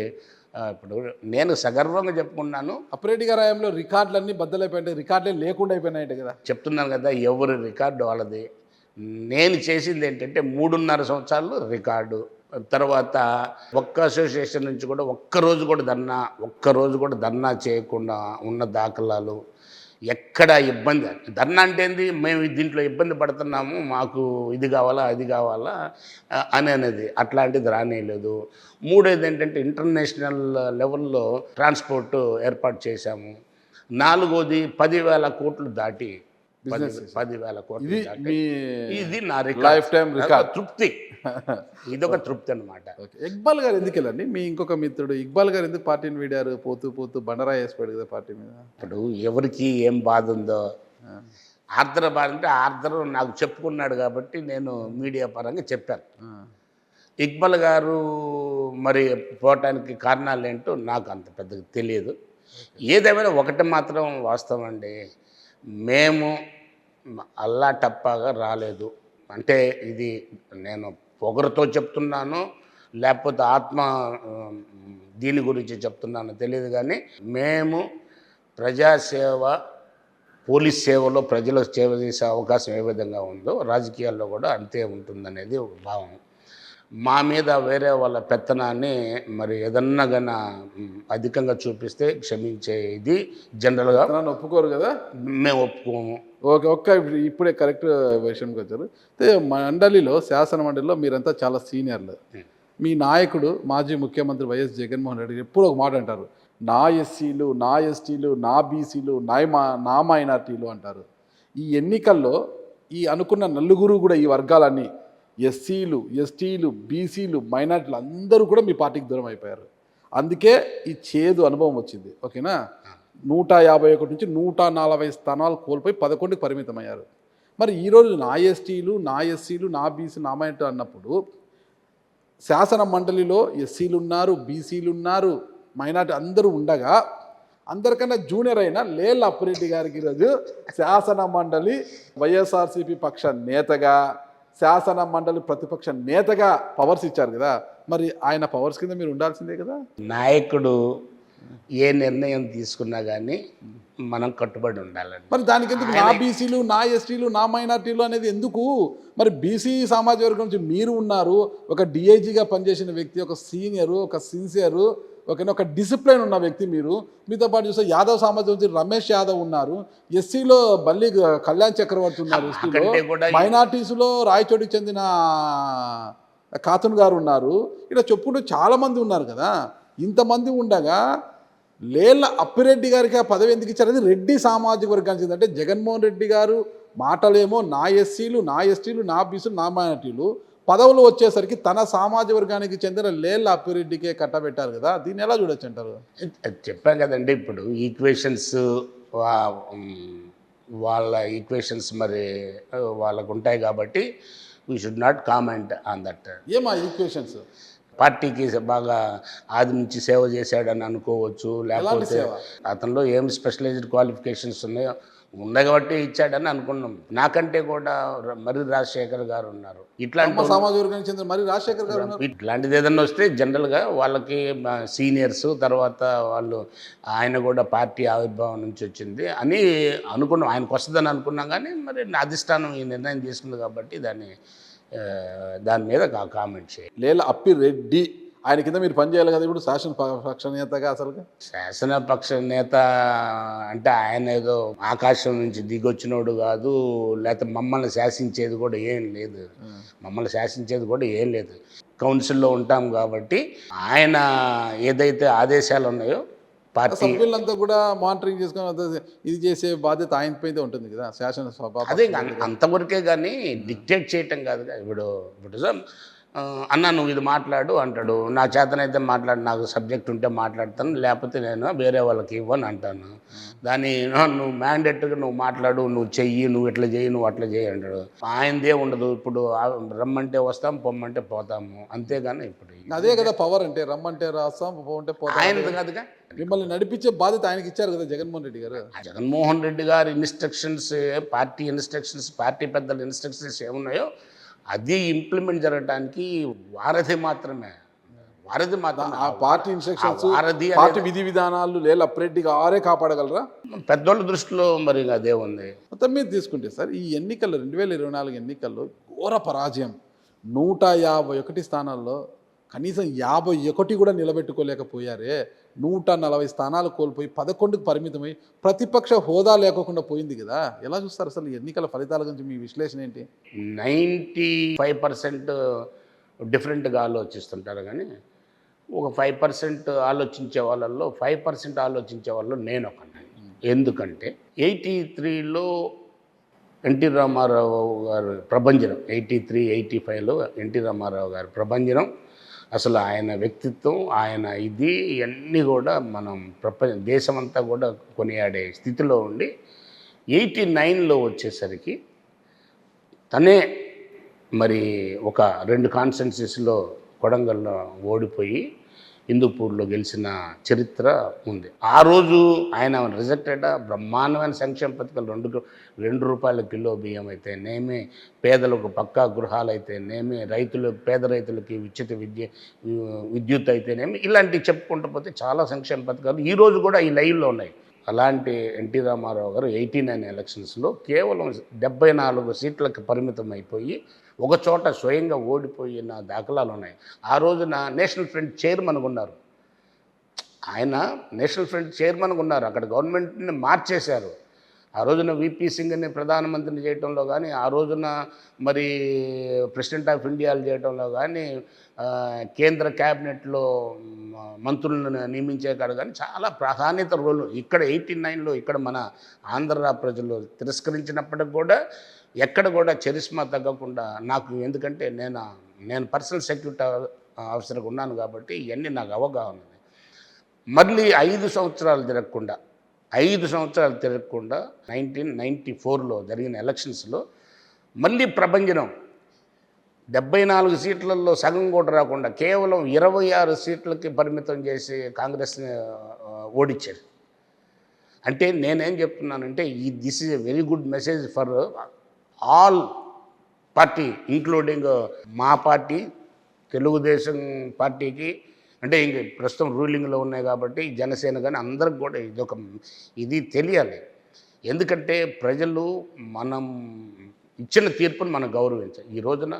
S3: ఇప్పుడు నేను సగర్వంగా చెప్పుకున్నాను.
S2: అప్పిరెడ్డి గారి హయాంలో రికార్డులన్నీ బద్దలైపోయినాయి, రికార్డులే లేకుండా అయిపోయినాయి కదా.
S3: చెప్తున్నాను కదా, ఎవరి రికార్డు వాళ్ళది. నేను చేసింది ఏంటంటే 3.5 సంవత్సరాలు రికార్డు. తర్వాత ఒక్క అసోసియేషన్ నుంచి కూడా ఒక్కరోజు కూడా ధర్నా చేయకుండా ఉన్న దాఖలాలు. ఎక్కడ ఇబ్బంది, ధర్నా అంటే ఏంది, మేము దీంట్లో ఇబ్బంది పడుతున్నాము, మాకు ఇది కావాలా అది కావాలా అనేది అట్లాంటిది రానేలేదు. మూడోది ఏంటంటే ఇంటర్నేషనల్ లెవెల్లో ట్రాన్స్పోర్ట్ ఏర్పాటు చేశాము. నాలుగోది 10,000 కోట్లు దాటి 10,000 కోట్లు ఇది నా
S2: లైఫ్ టైం రికార్డ్.
S3: తృప్తి, ఇదొక తృప్తి అనమాట.
S2: ఇక్బాల్ గారు ఎందుకు వెళ్ళండి? మీ ఇంకొక మిత్రుడు ఇక్బాల్ గారు ఎందుకు పార్టీని వీడారు? పోతూ బండరా వేసిపోయాడు కదా పార్టీ మీద.
S3: ఇప్పుడు ఎవరికి ఏం బాధ ఉందో, ఆర్ద్ర బాధ అంటే ఆర్ద్ర నాకు చెప్పుకున్నాడు కాబట్టి నేను మీడియా పరంగా చెప్పాను. ఇక్బాల్ గారు మరి పోవటానికి కారణాలు ఏంటో నాకు అంత పెద్దగా తెలియదు. ఏదేమైనా ఒకటి మాత్రం వాస్తవం అండి, మేము అల్లా టప్పాగా రాలేదు. అంటే ఇది నేను పొగరుతో చెప్తున్నాను లేకపోతే ఆత్మ దీని గురించి చెప్తున్నాను తెలియదు, కానీ మేము ప్రజాసేవ, పోలీస్ సేవలో ప్రజలకు సేవ చేసే అవకాశం ఏ విధంగా ఉందో రాజకీయాల్లో కూడా అంతే ఉంటుందనేది భావం. మా మీద వేరే వాళ్ళ పెత్తనాన్ని మరి ఏదన్నా గన అధికంగా చూపిస్తే క్షమించే ఇది జనరల్గా
S2: ఒప్పుకోరు కదా,
S3: మేము ఒప్పుకోము.
S2: ఇప్పుడే కరెక్ట్ విషయంకి వచ్చారు. మండలిలో, శాసన మండలిలో మీరంతా చాలా సీనియర్లు. మీ నాయకుడు మాజీ ముఖ్యమంత్రి వైఎస్ జగన్మోహన్ రెడ్డి ఎప్పుడు ఒక మాట అంటారు, నా ఎస్సీలు, నా ఎస్టీలు, నా బీసీలు, నా మైనార్టీలు అంటారు. ఈ ఎన్నికల్లో ఈ అనుకున్న నలుగురు కూడా, ఈ వర్గాలన్నీ ఎస్సీలు, ఎస్టీలు, బీసీలు, మైనార్టీలు అందరూ కూడా మీ పార్టీకి దూరం అయిపోయారు. అందుకే ఈ చేదు అనుభవం వచ్చింది. ఓకేనా? 151 నుంచి 140 స్థానాలు కోల్పోయి 11కి పరిమితమయ్యారు. మరి ఈరోజు నా ఎస్టీలు, నా ఎస్సీలు, నా బీసీ, నా మైనార్టీ అన్నప్పుడు శాసన మండలిలో ఎస్సీలు ఉన్నారు, బీసీలు ఉన్నారు, మైనార్టీ అందరూ ఉండగా అందరికన్నా జూనియర్ అయిన లేళ్ల అప్పిరెడ్డి గారికి ఈరోజు శాసన మండలి వైఎస్ఆర్సీపీ పక్ష నేతగా, శాసన మండలి ప్రతిపక్ష నేతగా పవర్స్ ఇచ్చారు కదా. మరి ఆయన పవర్స్ కింద మీరు ఉండాల్సిందే కదా.
S3: నాయకుడు ఏ నిర్ణయం తీసుకున్నా కానీ మనం కట్టుబడి ఉండాలండి.
S2: మరి దానికి ఎందుకు నా బీసీలు, నా ఎస్టీలు, నా మైనార్టీలు అనేది ఎందుకు? మరి బీసీ సామాజిక వర్గం నుంచి మీరు ఉన్నారు, ఒక డిఐజీగా పనిచేసిన వ్యక్తి, ఒక సీనియరు, ఒక సిన్సియరు, ఒక డిసిప్లిన్ ఉన్న వ్యక్తి. మీతో పాటు చూస్తే యాదవ్ సామాజిక నుంచి రమేష్ యాదవ్ ఉన్నారు, ఎస్సీలో బల్లి కళ్యాణ్ చక్రవర్తి ఉన్నారు, ఎస్టీలో మైనార్టీస్లో రాయచోటికి చెందిన ఖాతున్ గారు ఉన్నారు, ఇలా చెప్పుకుంటూ చాలామంది ఉన్నారు కదా. ఇంతమంది ఉండగా లేళ్ల అప్పిరెడ్డి గారికి ఆ పదవి ఎందుకు ఇచ్చారని రెడ్డి సామాజిక వర్గానికి చెంది, అంటే జగన్మోహన్ రెడ్డి గారు మాటలేమో నా ఎస్సీలు, నా ఎస్టీలు, నా బీసీలు, నా మైనార్టీలు, పదవులు వచ్చేసరికి తన సామాజిక వర్గానికి చెందిన లేళ్ళ అప్పిరెడ్డికే కట్టబెట్టారు కదా, దీన్ని ఎలా చూడొచ్చు అంటారు?
S3: చెప్పాం కదండి, ఇప్పుడు ఈక్వేషన్స్ వాళ్ళ ఈక్వేషన్స్ మరి వాళ్ళకు ఉంటాయి కాబట్టి we should not comment on that.
S2: ఏమా ఈక్వేషన్స్?
S3: పార్టీకి బాగా ఆది నుంచి సేవ చేశాడని అనుకోవచ్చు, లేకపోతే అతనిలో ఏం స్పెషలైజ్డ్ క్వాలిఫికేషన్స్ ఉన్నాయో ఉన్నాయి కాబట్టి ఇచ్చాడని అనుకున్నాం. నాకంటే కూడా మరి రాజశేఖర్ గారు ఉన్నారు, ఇట్లాంటి
S2: సామాజిక వర్గానికి చెందిన మరి రాజశేఖర్ గారు ఉన్నారు.
S3: ఇట్లాంటిది ఏదన్నా వస్తే జనరల్గా వాళ్ళకి సీనియర్స్, తర్వాత వాళ్ళు ఆయన కూడా పార్టీ ఆవిర్భావం నుంచి వచ్చింది అని అనుకున్నాం, ఆయనకు వస్తుందని అనుకున్నాం. కానీ మరి అధిష్టానం ఈ నిర్ణయం తీసుకుంది కాబట్టి దాని మీద కామెంట్ చేయాలి.
S2: లేళ్ళ అప్పిరెడ్డి ఆయన కింద మీరు పనిచేయాలి కదా ఇప్పుడు శాసనపక్ష నేతగా. అసలు
S3: శాసనపక్ష నేత అంటే ఆయన ఏదో ఆకాశం నుంచి దిగొచ్చినోడు కాదు, లేకపోతే మమ్మల్ని శాసించేది కూడా ఏం లేదు. కౌన్సిల్లో ఉంటాం కాబట్టి ఆయన ఏదైతే ఆదేశాలు ఉన్నాయో పార్టీ
S2: సభ్యులంతా కూడా మానిటరింగ్ చేసుకొని ఇది చేసే బాధ్యత ఆయనపైతే ఉంటుంది కదా శాసనసభ.
S3: అదే అంతవరకే కానీ డిక్టేట్ చేయటం కాదు. ఇప్పుడు అన్న నువ్వు ఇది మాట్లాడు అంటాడు, నా చేతనైతే మాట్లాడు, నాకు సబ్జెక్ట్ ఉంటే మాట్లాడతాను, లేకపోతే నేను వేరే వాళ్ళకి ఇవ్వని అంటాను. దాన్ని నువ్వు మ్యాండేట్గా నువ్వు మాట్లాడు, నువ్వు చెయ్యి, నువ్వు ఇట్లా చేయి, నువ్వు అట్లా చేయి అంటాడు. ఆయనదే ఉండదు. ఇప్పుడు రమ్మంటే వస్తాం, పొమ్మంటే పోతాము, అంతేగాని ఇప్పుడు
S2: అదే కదా పవర్ అంటే, రమ్మంటే రాస్తాం, పోమంటే పోతాం.
S3: ఆయనది కాదుగా,
S2: మిమ్మల్ని నడిపించే బాధ్యత ఆయనకి ఇచ్చారు కదా జగన్మోహన్ రెడ్డి గారు.
S3: జగన్మోహన్ రెడ్డి గారి ఇన్స్ట్రక్షన్స్, పార్టీ ఇన్స్ట్రక్షన్స్, పార్టీ పెద్దల ఇన్స్ట్రక్షన్స్ ఏమున్నాయో అది ఇంప్లిమెంట్ జరగడానికి వారధి మాత్రమే.
S2: ఆ పార్టీ ఇన్స్ట్రక్షన్స్, పార్టీ విధి విధానాలు లేళ్ళ అప్పిరెడ్డి గారే కాపాడగలరా?
S3: పెద్దోళ్ళ దృష్టిలో మరి అదే ఉంది.
S2: మొత్తం మీద తీసుకుంటే సార్, ఈ ఎన్నికల్లో 2024 ఎన్నికల్లో ఘోర పరాజయం. 151 స్థానాల్లో కనీసం 51 కూడా నిలబెట్టుకోలేకపోయారే. 140 స్థానాలు కోల్పోయి 11కు పరిమితమై ప్రతిపక్ష హోదా లేకుండా పోయింది కదా. ఎలా చూస్తారు అసలు ఎన్నికల ఫలితాల గురించి మీ విశ్లేషణ ఏంటి?
S3: 95% డిఫరెంట్గా ఆలోచిస్తుంటారు, కానీ ఒక 5% ఆలోచించే వాళ్ళల్లో 5% ఆలోచించే వాళ్ళు నేను ఒకన్నా. ఎందుకంటే 83లో ఎన్టీ రామారావు గారు ప్రభంజనం, 83, 85లో ఎన్టీ రామారావు గారి ప్రభంజనం, అసలు ఆయన వ్యక్తిత్వం, ఆయన ఇవన్నీ కూడా మనం దేశమంతా కూడా కొనియాడే స్థితిలో ఉండి 89లో వచ్చేసరికి తనే మరి ఒక 2 కాన్స్టిట్యున్సీస్లో కొడంగల్లో ఓడిపోయి హిందూపూర్లో గెలిచిన చరిత్ర ఉంది. ఆ రోజు ఆయన రిజెక్టెడ్ బ్రహ్మాండమైన సంక్షేమ పథకాలు, 2 రూపాయల కిలో బియ్యం అయితేనేమి, పేదలకు పక్కా గృహాలు అయితేనేమి, పేద రైతులకి ఉచిత విద్యుత్ అయితేనేమి, ఇలాంటివి చెప్పుకుంటూ పోతే చాలా సంక్షేమ పథకాలు ఈరోజు కూడా ఈ లైవ్లో ఉన్నాయి. అలాంటి ఎన్టీ రామారావు గారు 89 ఎలక్షన్స్లో కేవలం 74 సీట్లకు పరిమితం అయిపోయి ఒక చోట స్వయంగా ఓడిపోయిన దాఖలాలు ఉన్నాయి. ఆ రోజున నేషనల్ ఫ్రంట్ చైర్మన్గా ఉన్నారు ఆయన, నేషనల్ ఫ్రంట్ చైర్మన్గా ఉన్నారు. అక్కడ గవర్నమెంట్ని మార్చేశారు. ఆ రోజున విపి సింగ్ని ప్రధానమంత్రిని చేయటంలో కానీ, ఆ రోజున మరి ప్రెసిడెంట్ ఆఫ్ ఇండియాలు చేయటంలో కానీ, కేంద్ర క్యాబినెట్లో మంత్రులను నియమించే కాదు కానీ చాలా ప్రాధాన్యత రోలు ఇక్కడ 89లో ఇక్కడ మన ఆంధ్ర ప్రజలు తిరస్కరించినప్పటికి కూడా ఎక్కడ కూడా చరిస్మా తగ్గకుండా నాకు, ఎందుకంటే నేను పర్సనల్ సెక్యూరిటీ ఆఫీసర్గా ఉన్నాను కాబట్టి ఇవన్నీ నాకు అవగాహన ఉంది. మళ్ళీ 5 సంవత్సరాలు తిరగకుండా 1994లో జరిగిన ఎలక్షన్స్లో మళ్ళీ ప్రభంజనం 74 సీట్లలో సగం కూడా రాకుండా కేవలం 26 సీట్లకి పరిమితం చేసి కాంగ్రెస్ని ఓడించారు. అంటే నేనేం చెప్తున్నానంటే this is a very good message for all party, including మా పార్టీ, తెలుగుదేశం పార్టీకి, అంటే ఇంక ప్రస్తుతం రూలింగ్లో ఉన్నాయి కాబట్టి జనసేన కానీ అందరికి కూడా ఇది తెలియాలి. ఎందుకంటే ప్రజలు మనం ఇచ్చిన తీర్పును మనం గౌరవించాలి. ఈ రోజున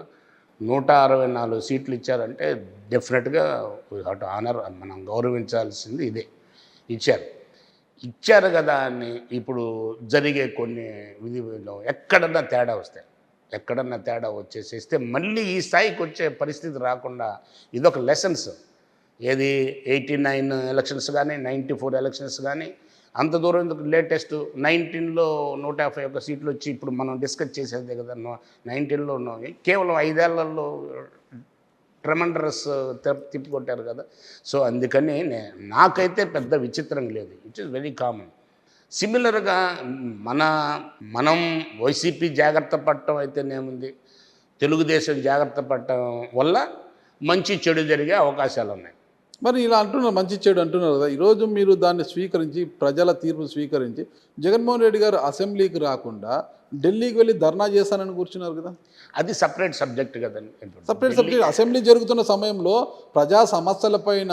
S3: 164 సీట్లు ఇచ్చారంటే డెఫినెట్గా వీ హావ్ టు ఆనర్, మనం గౌరవించాల్సింది ఇదే. ఇచ్చారు కదా అని ఇప్పుడు జరిగే కొన్ని విధిలో ఎక్కడన్నా తేడా వచ్చేసేస్తే మళ్ళీ ఈ స్థాయికి వచ్చే పరిస్థితి రాకుండా ఇదొక లెసన్స్. ఏది 89 ఎలక్షన్స్ కానీ, 94 ఎలక్షన్స్ కానీ, అంత దూరం ఎందుకు? లేటెస్ట్ 19లో 151 సీట్లు వచ్చి ఇప్పుడు మనం డిస్కస్ చేసేదే కదా. 19లో కేవలం 5 ఏళ్లలో ట్రెమండరస్ తిప్పికొట్టారు కదా. సో అందుకని నాకైతే పెద్ద విచిత్రం లేదు. It is very common. సిమిలర్గా మనం వైసీపీ జాగ్రత్త పడటం అయితేనేముంది, తెలుగుదేశం జాగ్రత్త పడటం వల్ల మంచి చెడు జరిగే అవకాశాలు ఉన్నాయి.
S2: మరి ఇలా అంటున్నారు, మంచి చెడు అంటున్నారు కదా. ఈరోజు మీరు దాన్ని స్వీకరించి, ప్రజల తీర్పు స్వీకరించి జగన్మోహన్ రెడ్డి గారు అసెంబ్లీకి రాకుండా ఢిల్లీకి వెళ్ళి ధర్నా చేస్తానని కూర్చున్నారు కదా.
S3: అది సపరేట్ సబ్జెక్ట్ కదండి.
S2: Separate subject. అసెంబ్లీ జరుగుతున్న సమయంలో ప్రజా సమస్యలపైన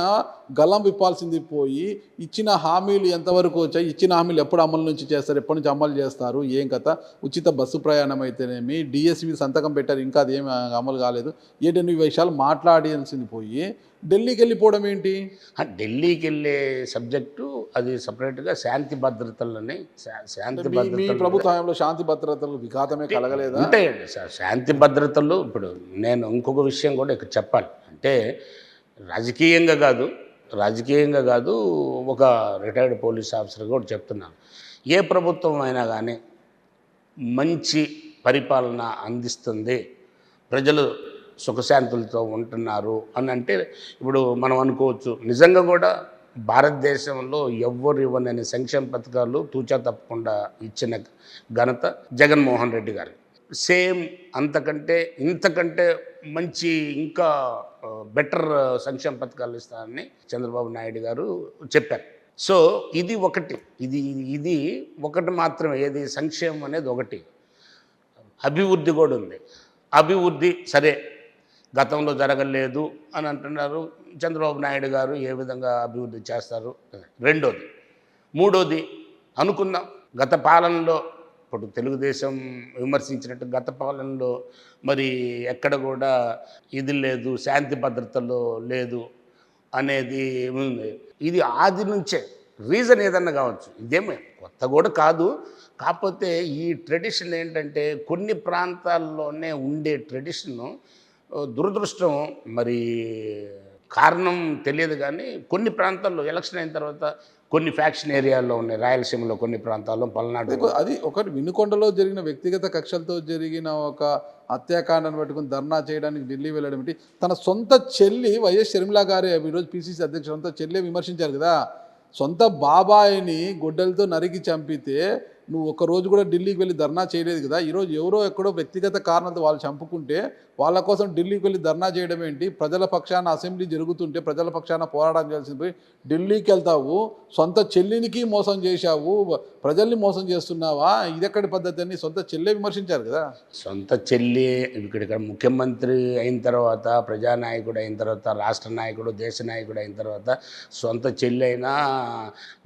S2: గలం విప్పాల్సింది పోయి ఇచ్చిన హామీలు ఎంతవరకు వచ్చాయి, ఇచ్చిన హామీలు ఎప్పుడు అమలు నుంచి చేస్తారు, ఎప్పటి నుంచి అమలు చేస్తారు, ఏం కథ, ఉచిత బస్సు ప్రయాణం అయితేనేమి, డిఎస్సి సంతకం పెట్టారు, ఇంకా అది ఏమి అమలు కాలేదు, ఏంటన్ని విషయాలు మాట్లాడాల్సింది పోయి ఢిల్లీకి వెళ్ళిపోవడం ఏంటి?
S3: ఢిల్లీకి వెళ్ళే సబ్జెక్టు అది సపరేట్గా శాంతి భద్రతలని శాంతి
S2: మీ
S3: భద్రతలు
S2: ప్రభుత్వ హయాంలో శాంతి భద్రతలకు విఘాతమే కలగలేదా?
S3: ఉంటాయండి సార్ శాంతి భద్రతలు. ఇప్పుడు నేను ఇంకొక విషయం కూడా ఇక్కడ చెప్పాలి. అంటే రాజకీయంగా కాదు ఒక రిటైర్డ్ పోలీస్ ఆఫీసర్ కూడా చెప్తున్నాను. ఏ ప్రభుత్వం అయినా కానీ మంచి పరిపాలన అందిస్తుంది, ప్రజలు సుఖశాంతులతో ఉంటున్నారు అని అంటే ఇప్పుడు మనం అనుకోవచ్చు. నిజంగా కూడా భారతదేశంలో ఎవ్వరు ఇవ్వనని సంక్షేమ పథకాలు తూచా తప్పకుండా ఇచ్చిన ఘనత జగన్మోహన్ రెడ్డి గారు. సేమ్ ఇంతకంటే మంచి ఇంకా బెటర్ సంక్షేమ పథకాలు ఇస్తారని చంద్రబాబు నాయుడు గారు చెప్పారు. సో ఇది ఒకటి మాత్రమే. ఏది సంక్షేమం అనేది ఒకటి, అభివృద్ధి కూడా ఉంది. అభివృద్ధి సరే గతంలో జరగలేదు అని అంటున్నారు. చంద్రబాబు నాయుడు గారు ఏ విధంగా అభివృద్ధి చేస్తారు? మూడోది అనుకుందాం, గత పాలనలో ఇప్పుడు తెలుగుదేశం విమర్శించినట్టు గత పాలనలో మరి ఎక్కడ కూడా ఇది లేదు, శాంతి భద్రతలో లేదు అనేది ఉంది. ఇది ఆది నుంచే. రీజన్ ఏదన్నా కావచ్చు, ఇదేమే కొత్త కూడా కాదు. కాకపోతే ఈ ట్రెడిషన్ ఏంటంటే కొన్ని ప్రాంతాల్లోనే ఉండే ట్రెడిషను దురదృష్టం. మరి కారణం తెలియదు కానీ కొన్ని ప్రాంతాల్లో ఎలక్షన్ అయిన తర్వాత కొన్ని ఫ్యాక్షన్ ఏరియాల్లో ఉన్నాయి. రాయలసీమలో కొన్ని ప్రాంతాల్లో, పల్నాడు.
S2: అది ఒకటి వినుకొండలో జరిగిన వ్యక్తిగత కక్షలతో జరిగిన ఒక హత్యాకాండను పట్టుకుని ధర్నా చేయడానికి ఢిల్లీ వెళ్ళడం ఏంటి? తన సొంత చెల్లి వైఎస్ షర్మిల గారే ఈరోజు పిసిసి అధ్యక్షుడు సొంత చెల్లె విమర్శించారు కదా. సొంత బాబాయిని గొడ్డలతో నరికి చంపితే నువ్వు ఒక రోజు కూడా ఢిల్లీకి వెళ్ళి ధర్నా చేయలేదు కదా. ఈరోజు ఎవరో ఎక్కడో వ్యక్తిగత కారణంతో వాళ్ళు చంపుకుంటే వాళ్ళ కోసం ఢిల్లీకి వెళ్ళి ధర్నా చేయడం ఏంటి? ప్రజల పక్షాన అసెంబ్లీ జరుగుతుంటే ప్రజల పక్షాన పోరాటం చేయాల్సింది పోయి ఢిల్లీకి వెళ్తావు, సొంత చెల్లినికి మోసం చేశావు, ప్రజల్ని మోసం చేస్తున్నావా? ఇదెక్కడి పద్ధతి అని సొంత చెల్లె విమర్శించారు కదా.
S3: సొంత చెల్లి ఇక్కడ ముఖ్యమంత్రి అయిన తర్వాత, ప్రజానాయకుడు అయిన తర్వాత, రాష్ట్ర నాయకుడు, దేశ నాయకుడు అయిన తర్వాత సొంత చెల్లి అయినా,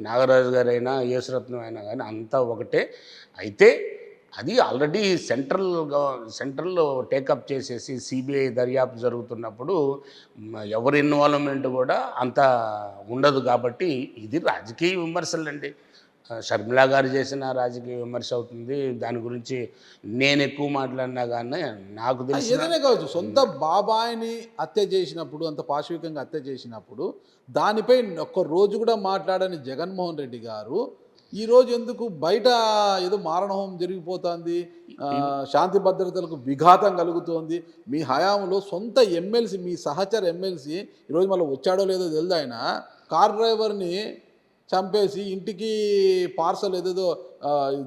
S3: నాగరాజు గారైనా, యేసురత్నం అయినా కానీ అంతా ఒకటే. అయితే అది ఆల్రెడీ సెంట్రల్లో టేకప్ చేసేసి సిబిఐ దర్యాప్తు జరుగుతున్నప్పుడు ఎవరి ఇన్వాల్వ్మెంట్ కూడా అంత ఉండదు. కాబట్టి ఇది రాజకీయ విమర్శలండి. షర్మిలా గారు చేసిన రాజకీయ విమర్శ అవుతుంది. దాని గురించి నేను ఎక్కువ మాట్లాడినా కానీ నాకు తెలిసి
S2: ఏదైనా కావచ్చు. సొంత బాబాయిని హత్య చేసినప్పుడు, అంత పాశవికంగా హత్య చేసినప్పుడు దానిపై ఒక్క రోజు కూడా మాట్లాడని జగన్మోహన్ రెడ్డి గారు ఈరోజు ఎందుకు బయట ఏదో మారణహోమం జరిగిపోతుంది, శాంతి భద్రతలకు విఘాతం కలుగుతోంది, మీ హయాంలో సొంత ఎమ్మెల్సీ, మీ సహచర ఎమ్మెల్సీ ఈరోజు మళ్ళీ వచ్చాడో లేదో తెలియదు, ఆయన కార్ డ్రైవర్ని చంపేసి ఇంటికి పార్సల్ ఏదేదో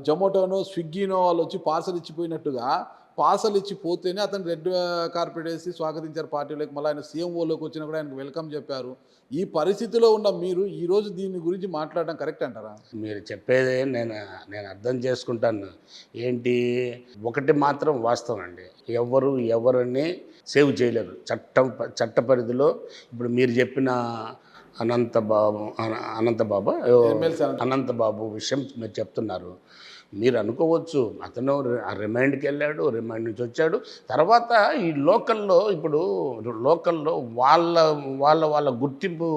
S2: జొమాటోనో స్విగ్గీనో వాళ్ళు వచ్చి పార్సల్ ఇచ్చిపోయినట్టుగా పార్సల్ ఇచ్చిపోతేనే అతను రెడ్ కార్పెట్ వేసి స్వాగతించారు పార్టీలోకి. మళ్ళీ ఆయన సీఎంఓలోకి వచ్చినా కూడా ఆయనకు వెల్కమ్ చెప్పారు. ఈ పరిస్థితిలో ఉన్న మీరు ఈరోజు దీని గురించి మాట్లాడడం కరెక్ట్ అంటారా?
S3: మీరు చెప్పేది నేను అర్థం చేసుకుంటాను. ఏంటి, ఒకటి మాత్రం వాస్తవం అండి, ఎవరిని సేవ్ చేయలేరు చట్ట పరిధిలో. ఇప్పుడు మీరు చెప్పిన అనంతబాబు విషయం మీరు చెప్తున్నారు. మీరు అనుకోవచ్చు అతను రిమైండ్కి వెళ్ళాడు, రిమైండ్ నుంచి వచ్చాడు. తర్వాత ఈ లోకల్లో ఇప్పుడు లోకల్లో వాళ్ళ వాళ్ళ వాళ్ళ గుర్తింపు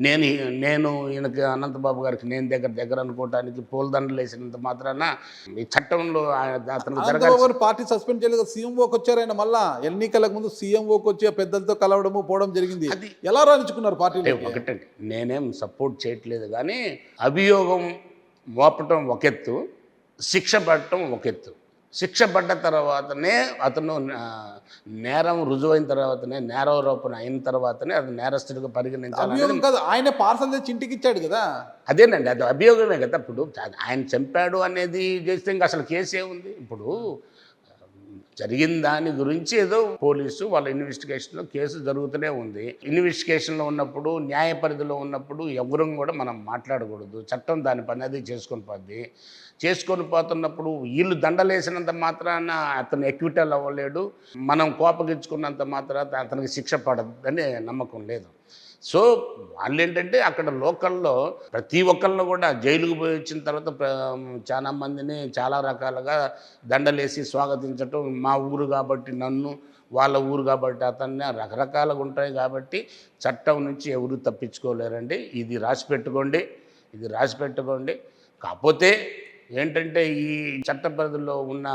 S3: నేను నేను ఈయనకి అనంతబాబు గారికి నేను దగ్గర అనుకోవటానికి పూలదండలు వేసినంత మాత్రాన ఈ చట్టంలో అతనికి జరగాల్సిన
S2: పార్టీ సస్పెండ్ చేయలేదు, సీఎంఓకి వచ్చారు ఆయన. మళ్ళా ఎన్నికలకు ముందు సీఎంఓకి వచ్చి ఆ పెద్దలతో కలవడము పోవడం జరిగింది.
S3: అది
S2: ఎలా రాణించుకున్నారు పార్టీలో?
S3: ఒకటండి, నేనేం సపోర్ట్ చేయట్లేదు, కానీ అభియోగం మోపటం ఒక ఎత్తు, శిక్ష పడటం ఒక ఎత్తు. శిక్ష పడ్డ తర్వాతనే అతను నేరం రుజువైన తర్వాతనే, నేరారోపణ అయిన తర్వాతనే అది నేరస్తుడిగా పరిగణించాలి.
S2: కాదు, ఆయన పార్సల్ తెచ్చి ఇంటికి ఇచ్చాడు కదా.
S3: అదేనండి, అది అభియోగమే కదా. ఇప్పుడు ఆయన చంపాడు అనేది చేస్తే ఇంకా అసలు కేసు ఏముంది? ఇప్పుడు జరిగిన దాని గురించి ఏదో పోలీసు వాళ్ళ ఇన్వెస్టిగేషన్లో కేసు జరుగుతూనే ఉంది. ఇన్వెస్టిగేషన్లో ఉన్నప్పుడు, న్యాయ పరిధిలో ఉన్నప్పుడు ఎవరు కూడా మనం మాట్లాడకూడదు. చట్టం దాని పని అది చేసుకొని పోతున్నప్పుడు వీళ్ళు దండలేసినంత మాత్రాన అతను ఎక్విటల్ అవ్వలేడు, మనం కోపగించుకున్నంత మాత్రాన అతనికి శిక్ష పడదని నమ్మకం లేదు. సో వాళ్ళు ఏంటంటే అక్కడ లోకల్లో ప్రతి ఒక్కళ్ళు కూడా జైలుకు పోయి వచ్చిన తర్వాత చాలా మందిని చాలా రకాలుగా దండలేసి స్వాగతించటం, మా ఊరు కాబట్టి నన్ను, వాళ్ళ ఊరు కాబట్టి అతన్ని, రకరకాలుగా ఉంటాయి. కాబట్టి చట్టం నుంచి ఎవరు తప్పించుకోలేరండి. ఇది రాసి పెట్టుకోండి. కాకపోతే ఏంటంటే ఈ చట్ట పరిధిలో ఉన్న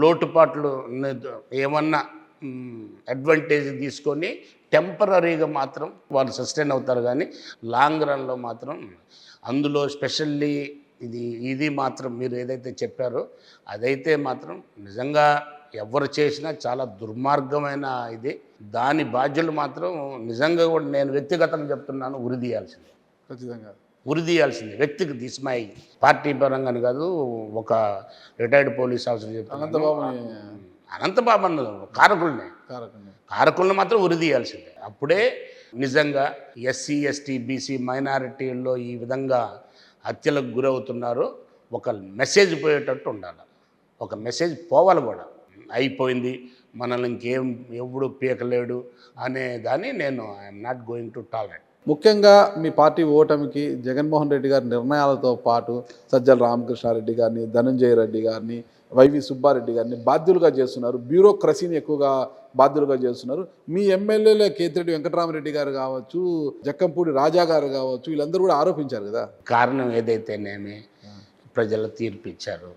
S3: లోటుపాట్లు ఏమన్నా అడ్వాంటేజ్ తీసుకొని టెంపరీగా మాత్రం వాళ్ళు సస్టైన్ అవుతారు, కానీ లాంగ్ రన్లో మాత్రం అందులో స్పెషల్లీ ఇది మాత్రం మీరు ఏదైతే చెప్పారో అదైతే మాత్రం నిజంగా ఎవరు చేసినా చాలా దుర్మార్గమైన ఇది. దాని బాధ్యులు మాత్రం నిజంగా కూడా నేను వ్యక్తిగతంగా చెప్తున్నాను, ఉరిదీయాల్సిందే.
S2: ఖచ్చితంగా
S3: ఉరిదీయాల్సిందే. వ్యక్తికి దిస్మాయి పార్టీ పరంగా కాదు, ఒక రిటైర్డ్ పోలీస్ ఆఫీసర్ చెప్తున్నాను, అనంతబాబు అన్న కారకుల్ని మాత్రం ఉరిదీయాల్సిందే. అప్పుడే నిజంగా ఎస్సీ, ఎస్టీ, బీసీ మైనారిటీల్లో ఈ విధంగా హత్యలకు గురవుతున్నారు ఒక మెసేజ్ పోయేటట్టు ఉండాలి. ఒక మెసేజ్ పోవాలి కూడా. అయిపోయింది, మనల్ని ఇంకేం ఎవడు పీకలేడు అనే దాన్ని నేను I'm not going to tolerate.
S2: ముఖ్యంగా మీ పార్టీ ఓటమికి జగన్మోహన్ రెడ్డి గారి నిర్ణయాలతో పాటు సజ్జల రామకృష్ణారెడ్డి గారిని, ధనంజయ రెడ్డి గారిని, వైవి సుబ్బారెడ్డి గారిని బాధ్యులుగా చేస్తున్నారు. బ్యూరోక్రసీని ఎక్కువగా బాధ్యులుగా చేస్తున్నారు. మీ ఎమ్మెల్యేలే కేతిరెడ్డి వెంకటరామరెడ్డి గారు కావచ్చు, జక్కంపూడి రాజా గారు కావచ్చు, వీళ్ళందరూ కూడా ఆరోపించారు కదా.
S3: కారణం ఏదైతేనేమి ప్రజలు తీర్పు ఇచ్చారు.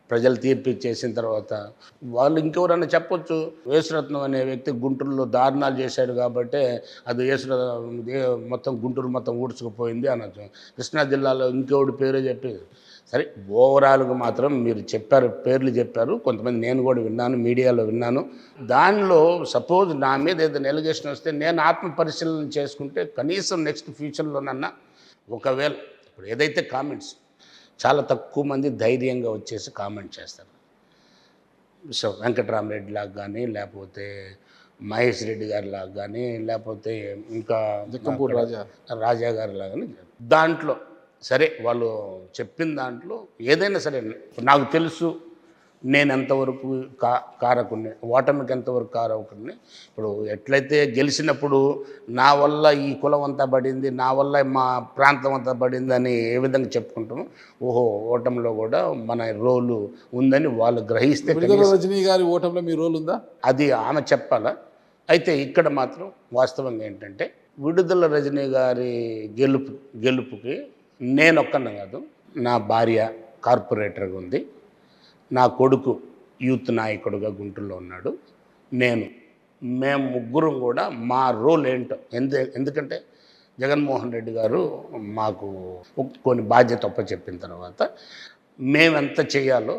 S3: ప్రజలు తీర్పు ఇచ్చేసిన తర్వాత వాళ్ళు ఇంకెవరన్నా చెప్పొచ్చు, యేసురత్నం అనే వ్యక్తి గుంటూరులో దారుణాలు చేశాడు కాబట్టి అది మొత్తం గుంటూరు మొత్తం ఊడ్చుకుపోయింది అనొచ్చు. కృష్ణా జిల్లాలో ఇంకెవడి పేరే చెప్పేది. సరే, ఓవరాల్గా మాత్రం మీరు పేర్లు చెప్పారు, కొంతమంది నేను కూడా విన్నాను, మీడియాలో విన్నాను. దానిలో సపోజ్ నా మీద ఏదైనా ఎలిగేషన్ వస్తే నేను ఆత్మ పరిశీలన చేసుకుంటే కనీసం నెక్స్ట్ ఫ్యూచర్లోనన్నా ఒకవేళ ఇప్పుడు ఏదైతే కామెంట్స్ చాలా తక్కువ మంది ధైర్యంగా వచ్చేసి కామెంట్ చేస్తారు. సో వెంకటరామరెడ్డి లాగా కానీ, లేకపోతే మహేష్ రెడ్డి గారి లాగా కానీ, లేకపోతే ఇంకా రాజా గారి లాగా కానీ, దాంట్లో సరే వాళ్ళు చెప్పిన దాంట్లో ఏదైనా సరే నాకు తెలుసు నేను ఎంతవరకు కారకుడిని, ఓటమికి ఎంతవరకు కారకుడిని. ఇప్పుడు ఎట్లయితే గెలిచినప్పుడు నా వల్ల ఈ కులం అంతా పడింది, నా వల్ల మా ప్రాంతం అంతా పడింది అని ఏ విధంగా చెప్పుకుంటాము, ఓహో ఓటమిలో కూడా మన రోలు ఉందని వాళ్ళు గ్రహిస్తే.
S2: రజనీ గారి ఓటమిలో మీ రోల్ ఉందా?
S3: అది ఆమె చెప్పాలా. అయితే ఇక్కడ మాత్రం వాస్తవంగా ఏంటంటే విడుదల రజనీ గారి గెలుపుకి నేనొక్కనే కాదు, నా భార్య కార్పొరేటర్గా ఉంది, నా కొడుకు యూత్ నాయకుడుగా గుంటూరులో ఉన్నాడు, మేము ముగ్గురం కూడా మా రోల్ ఏంటో ఎందుకంటే జగన్మోహన్ రెడ్డి గారు మాకు కొన్ని బాధ్యత చెప్పిన తర్వాత మేమెంత చేయాలో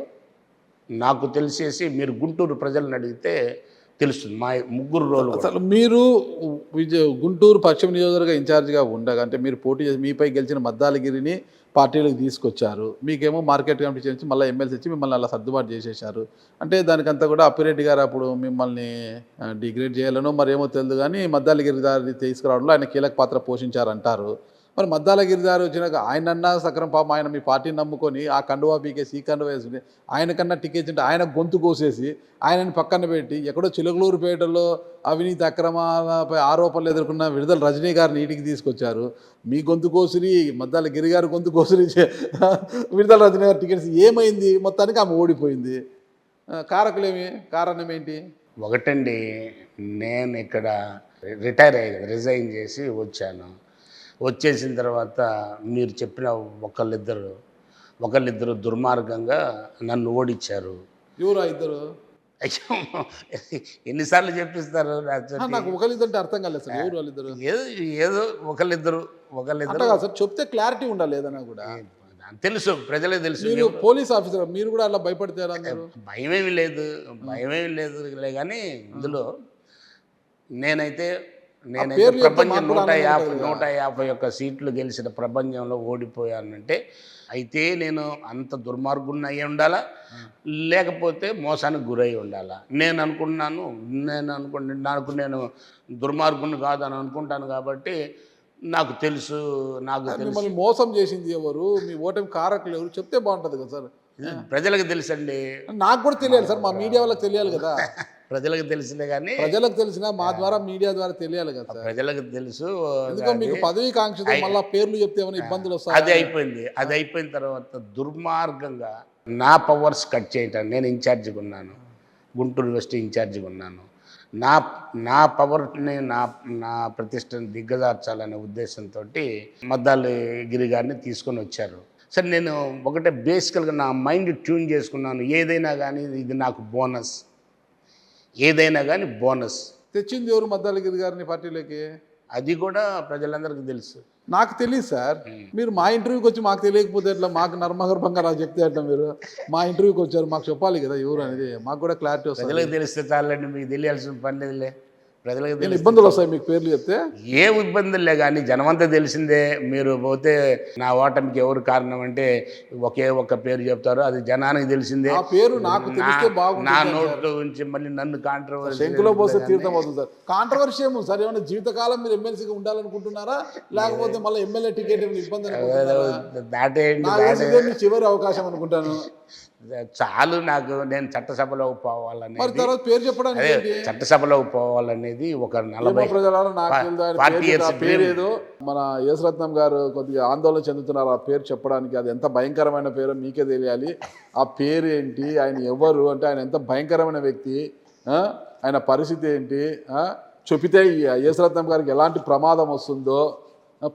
S3: నాకు తెలిసేసి మీరు గుంటూరు ప్రజలను అడిగితే తెలుస్తుంది మా ముగ్గురు రోలు.
S2: అసలు మీరు గుంటూరు పశ్చిమ నియోజకవర్గ ఇన్ఛార్జిగా ఉండగా, అంటే మీరు పోటీ చేసి మీపై గెలిచిన మద్దాలగిరిని పార్టీలకు తీసుకొచ్చారు, మీకేమో మార్కెట్ కమిటీ చేసి మళ్ళీ ఎమ్మెల్సీ వచ్చి మిమ్మల్ని అలా సర్దుబాటు చేసేసారు. అంటే దానికంతా కూడా అప్పిరెడ్డి గారు అప్పుడు మిమ్మల్ని డిగ్రేడ్ చేయాలనో మరేమో తెలియదు, కానీ మద్దాలగిరి దారి తీసుకురావడంలో ఆయన కీలక పాత్ర పోషించారంటారు. మరి మద్దాల గిరిదారు వచ్చినాక ఆయనన్నా సక్రం పాపం ఆయన మీ పార్టీని నమ్ముకొని ఆ కండువా పీకేసి ఈ కండువా వేసుకుని ఆయనకన్నా టికెట్ ఉంటే ఆయన గొంతు కోసేసి ఆయనని పక్కన పెట్టి ఎక్కడో చిలకలూరుపేటలో అవినీతి అక్రమాలపై ఆరోపణలు ఎదుర్కొన్న విడుదల రజనీ గారిని ఇంటికి తీసుకొచ్చారు. మీ గొంతు కోసిరి మద్దాల గిరి గారు గొంతు కోసిరి విడుదల రజనీ గారి టికెట్స్ ఏమైంది? మొత్తానికి ఆమె ఓడిపోయింది. కారకులేమి? కారణం ఏంటి?
S3: ఒకటండి, నేను ఇక్కడ రిటైర్ అయ్యి రిజైన్ చేసి వచ్చాను. వచ్చేసిన తర్వాత మీరు చెప్పిన ఒకళ్ళిద్దరు దుర్మార్గంగా నన్ను ఓడించారు.
S2: ఎవరు ఇద్దరు?
S3: అయ్యో, ఎన్నిసార్లు చెప్పిస్తారు
S2: నాకు ఒకళ్ళిద్దరు అర్థం కాలేదు సార్. ఎవరు వాళ్ళిద్దరు?
S3: ఏదో ఒకళ్ళిద్దరు
S2: సార్ చెప్తే క్లారిటీ ఉండాలి. ఏదైనా కూడా
S3: తెలుసు, ప్రజలకు తెలుసు.
S2: మీరు పోలీస్ ఆఫీసర్, మీరు కూడా అలా భయపడతారా?
S3: భయమేమి లేదు కానీ ఇందులో నేనైతే ప్రపంచం 151 సీట్లు గెలిచిన ప్రపంచంలో ఓడిపోయానంటే అయితే నేను అంత దుర్మార్గుని అయ్యి ఉండాలా, లేకపోతే మోసానికి గురై ఉండాలా. నాకు నేను దుర్మార్గుని కాదని అనుకుంటాను కాబట్టి నాకు తెలుసు.
S2: మిమ్మల్ని మోసం చేసింది ఎవరు, మీ ఓటమి కారకులు ఎవరు చెప్తే బాగుంటుంది కదా సార్.
S3: ప్రజలకు తెలుసండి.
S2: నాకు కూడా తెలియాలి సార్, మా మీడియా వాళ్ళకి తెలియాలి కదా.
S3: ప్రజలకు తెలిసిందే కానీ
S2: ప్రజలకు తెలిసినా మా ద్వారా మీడియా ద్వారా తెలియాలి కదా సార్.
S3: ప్రజలకు తెలుసు.
S2: ఎందుకంటే మీకు పదవి కాంక్షతో మళ్ళీ పేర్లు చెప్తే ఏమైనా ఇబ్బందులు వస్తాయి.
S3: అది అయిపోయిన తర్వాత దుర్మార్గంగా నా పవర్స్ కట్ చేయటం. నేను ఇన్ఛార్జిగా ఉన్నాను, గుంటూరు వెస్ట్ ఇన్ఛార్జిగా ఉన్నాను. నా పవర్ని నా ప్రతిష్టను దిగ్గజార్చాలనే ఉద్దేశంతో మద్దాల గిరి గారిని తీసుకొని వచ్చారు. సరే, నేను ఒకటే బేసికల్గా నా మైండ్ ట్యూన్ చేసుకున్నాను. ఏదైనా కానీ ఇది నాకు బోనస్, ఏదైనా కానీ బోనస్.
S2: తెచ్చింది ఎవరు మద్దాల గిరి గారిని పార్టీలోకి?
S3: అది కూడా ప్రజలందరికీ తెలుసు.
S2: నాకు తెలియదు సార్. మీరు మా ఇంటర్వ్యూకి వచ్చి మాకు తెలియకపోతే ఎట్లా? మాకు నర్మగర్భంగా నాకు చెప్తే ఎట్లా? మీరు మా ఇంటర్వ్యూకి వచ్చారు, మాకు చెప్పాలి కదా ఎవరు అనేది. మాకు కూడా క్లారిటీ వస్తుంది.
S3: ప్రజలకు తెలిస్తే చాలండి, మీకు తెలియాల్సిన పని లేదులే. ప్రజలకు
S2: ఇబ్బందులు వస్తాయి మీకు పేర్లు చెప్తే?
S3: ఏ ఇబ్బందులే కానీ జనమంతా తెలిసిందే. మీరు పోతే నా ఓటమికి ఎవరు కారణం అంటే ఒకే ఒక్క పేరు చెప్తారు, అది జనానికి తెలిసిందే.
S2: ఆ పేరు నాకు తెలిస్తే బాగుంటుంది.
S3: నా నోట్లో ఉంచి మళ్ళీ నన్ను కాంట్రవర్సీ
S2: శంకులో పోస్తే తీర్థం అవుతుంది సార్. కాంట్రవర్సీ ఏమో సార్? ఏమైనా జీవితకాలం మీరు ఎమ్మెల్సీగా ఉండాలనుకుంటున్నారా, లేకపోతే మళ్ళీ ఎమ్మెల్యే టికెట్ ఏమైనా ఇబ్బంది
S3: దాటేయండి?
S2: చివరి అవకాశం అనుకుంటాను.
S3: చాలు నాకు. నేను చట్టసభలోకి పోవాలని,
S2: పేరు చెప్పడానికి
S3: చట్టసభలోకి పోవాలనేది ఒక 40
S2: పేరు ఏదో మన యేసరత్నం గారు కొద్దిగా ఆందోళన చెందుతున్నారు. ఆ పేరు చెప్పడానికి అది ఎంత భయంకరమైన పేరు మీకే తెలియాలి. ఆ పేరు ఏంటి, ఆయన ఎవరు అంటే ఆయన ఎంత భయంకరమైన వ్యక్తి, ఆయన పరిస్థితి ఏంటి చెబితే యేసరత్నం గారికి ఎలాంటి ప్రమాదం వస్తుందో,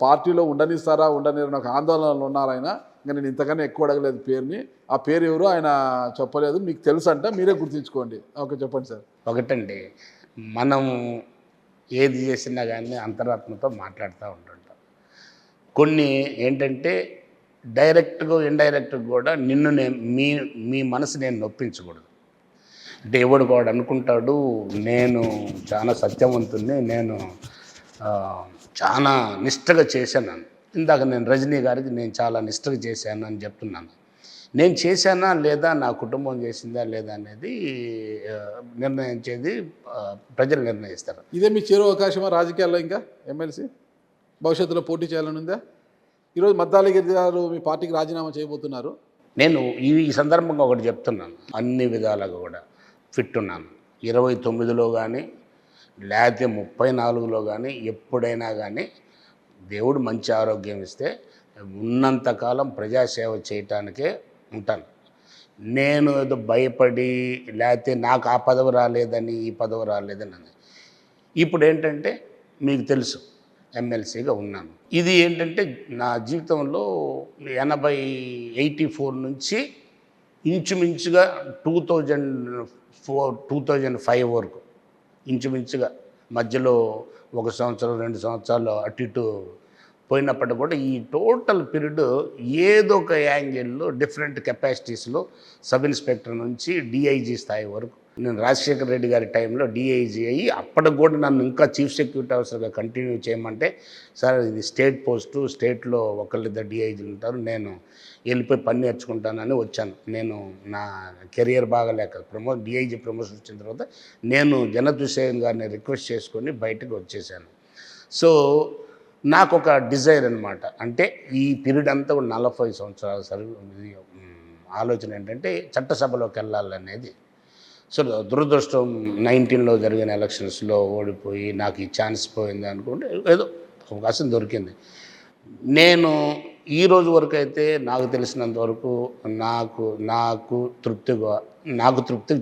S2: పార్టీలో ఉండనిస్తారా ఉండనిరని ఒక ఆందోళనలో ఉన్నారు ఆయన. ఇంకా నేను ఇంతకన్నా ఎక్కువ అడగలేదు పేరుని. ఆ పేరు ఎవరు ఆయన చెప్పలేదు. మీకు తెలుసు అంటే మీరే గుర్తించుకోండి. ఓకే, చెప్పండి సార్.
S3: ఒకటండి, మనం ఏది చేసినా కానీ అంతరాత్మతో మాట్లాడుతూ ఉంటుంటాం. కొన్ని ఏంటంటే డైరెక్ట్గా ఇండైరెక్ట్గా కూడా నిన్ను మీ మనసు నేను నొప్పించకూడదు. అంటే ఎవడు వాడు అనుకుంటాడు నేను చాలా సత్యవంతుని, నేను చాలా నిష్ఠగా చేశాను. ఇందాక నేను రజనీ గారికి నేను చాలా నిష్ఠగా చేశాను అని చెప్తున్నాను. నేను చేశానా లేదా, నా కుటుంబం చేసిందా లేదా అనేది నిర్ణయించేది ప్రజలు నిర్ణయిస్తారు.
S2: ఇదే మీ చిరు అవకాశమా రాజకీయాల్లో? ఇంకా ఎమ్మెల్సీ భవిష్యత్తులో పోటీ చేయాలని ఉందా? ఈరోజు మద్దాల గిరి గారు మీ పార్టీకి రాజీనామా చేయబోతున్నారు.
S3: నేను ఈ సందర్భంగా ఒకటి చెప్తున్నాను, అన్ని విధాలుగా కూడా ఫిట్ ఉన్నాను. 29లో కానీ లేకపోతే 34లో కానీ ఎప్పుడైనా కానీ దేవుడు మంచి ఆరోగ్యం ఇస్తే ఉన్నంతకాలం ప్రజాసేవ చేయటానికే ఉంటాను. నేను ఏదో భయపడి లేకపోతే నాకు ఆ పదవి రాలేదని ఈ పదవి రాలేదని. ఇప్పుడు ఏంటంటే మీకు తెలుసు ఎమ్మెల్సీగా ఉన్నాను. ఇది ఏంటంటే నా జీవితంలో 84 నుంచి ఇంచుమించుగా 2005 వరకు ఇంచుమించుగా మధ్యలో 1 సంవత్సరం 2 సంవత్సరాలు అటు ఇటు పోయినప్పటికీ కూడా ఈ టోటల్ పీరియడ్ ఏదో ఒక యాంగిల్లో డిఫరెంట్ కెపాసిటీస్లో సబ్ ఇన్స్పెక్టర్ నుంచి డిఐజీ స్థాయి వరకు నేను రాజశేఖర రెడ్డి గారి టైంలో డిఐజీ అయ్యి అప్పటికి కూడా నన్ను ఇంకా చీఫ్ సెక్యూరిటీ ఆఫీసర్గా కంటిన్యూ చేయమంటే, సార్ ఇది స్టేట్ పోస్టు, స్టేట్లో ఒకళ్ళిద్దరు డిఐజీలు ఉంటారు, నేను వెళ్ళిపోయి పని నేర్చుకుంటానని వచ్చాను. నేను నా కెరియర్ బాగాలేక డిఐజీ ప్రమోషన్ వచ్చిన తర్వాత నేను జనత్ హుసేన్ గారిని రిక్వెస్ట్ చేసుకొని బయటకు వచ్చేసాను. సో నాకు ఒక డిజైర్ అనమాట. అంటే ఈ పీరియడ్ అంతా కూడా 40 సంవత్సరాల ఆలోచన ఏంటంటే చట్టసభలోకి వెళ్ళాలనేది. సో దురదృష్టం 19లో జరిగిన ఎలక్షన్స్లో ఓడిపోయి నాకు ఈ ఛాన్స్ పోయింది అనుకుంటే ఏదో అవకాశం దొరికింది. నేను ఈ రోజు వరకు అయితే నాకు తెలిసినంత వరకు నాకు తృప్తిగా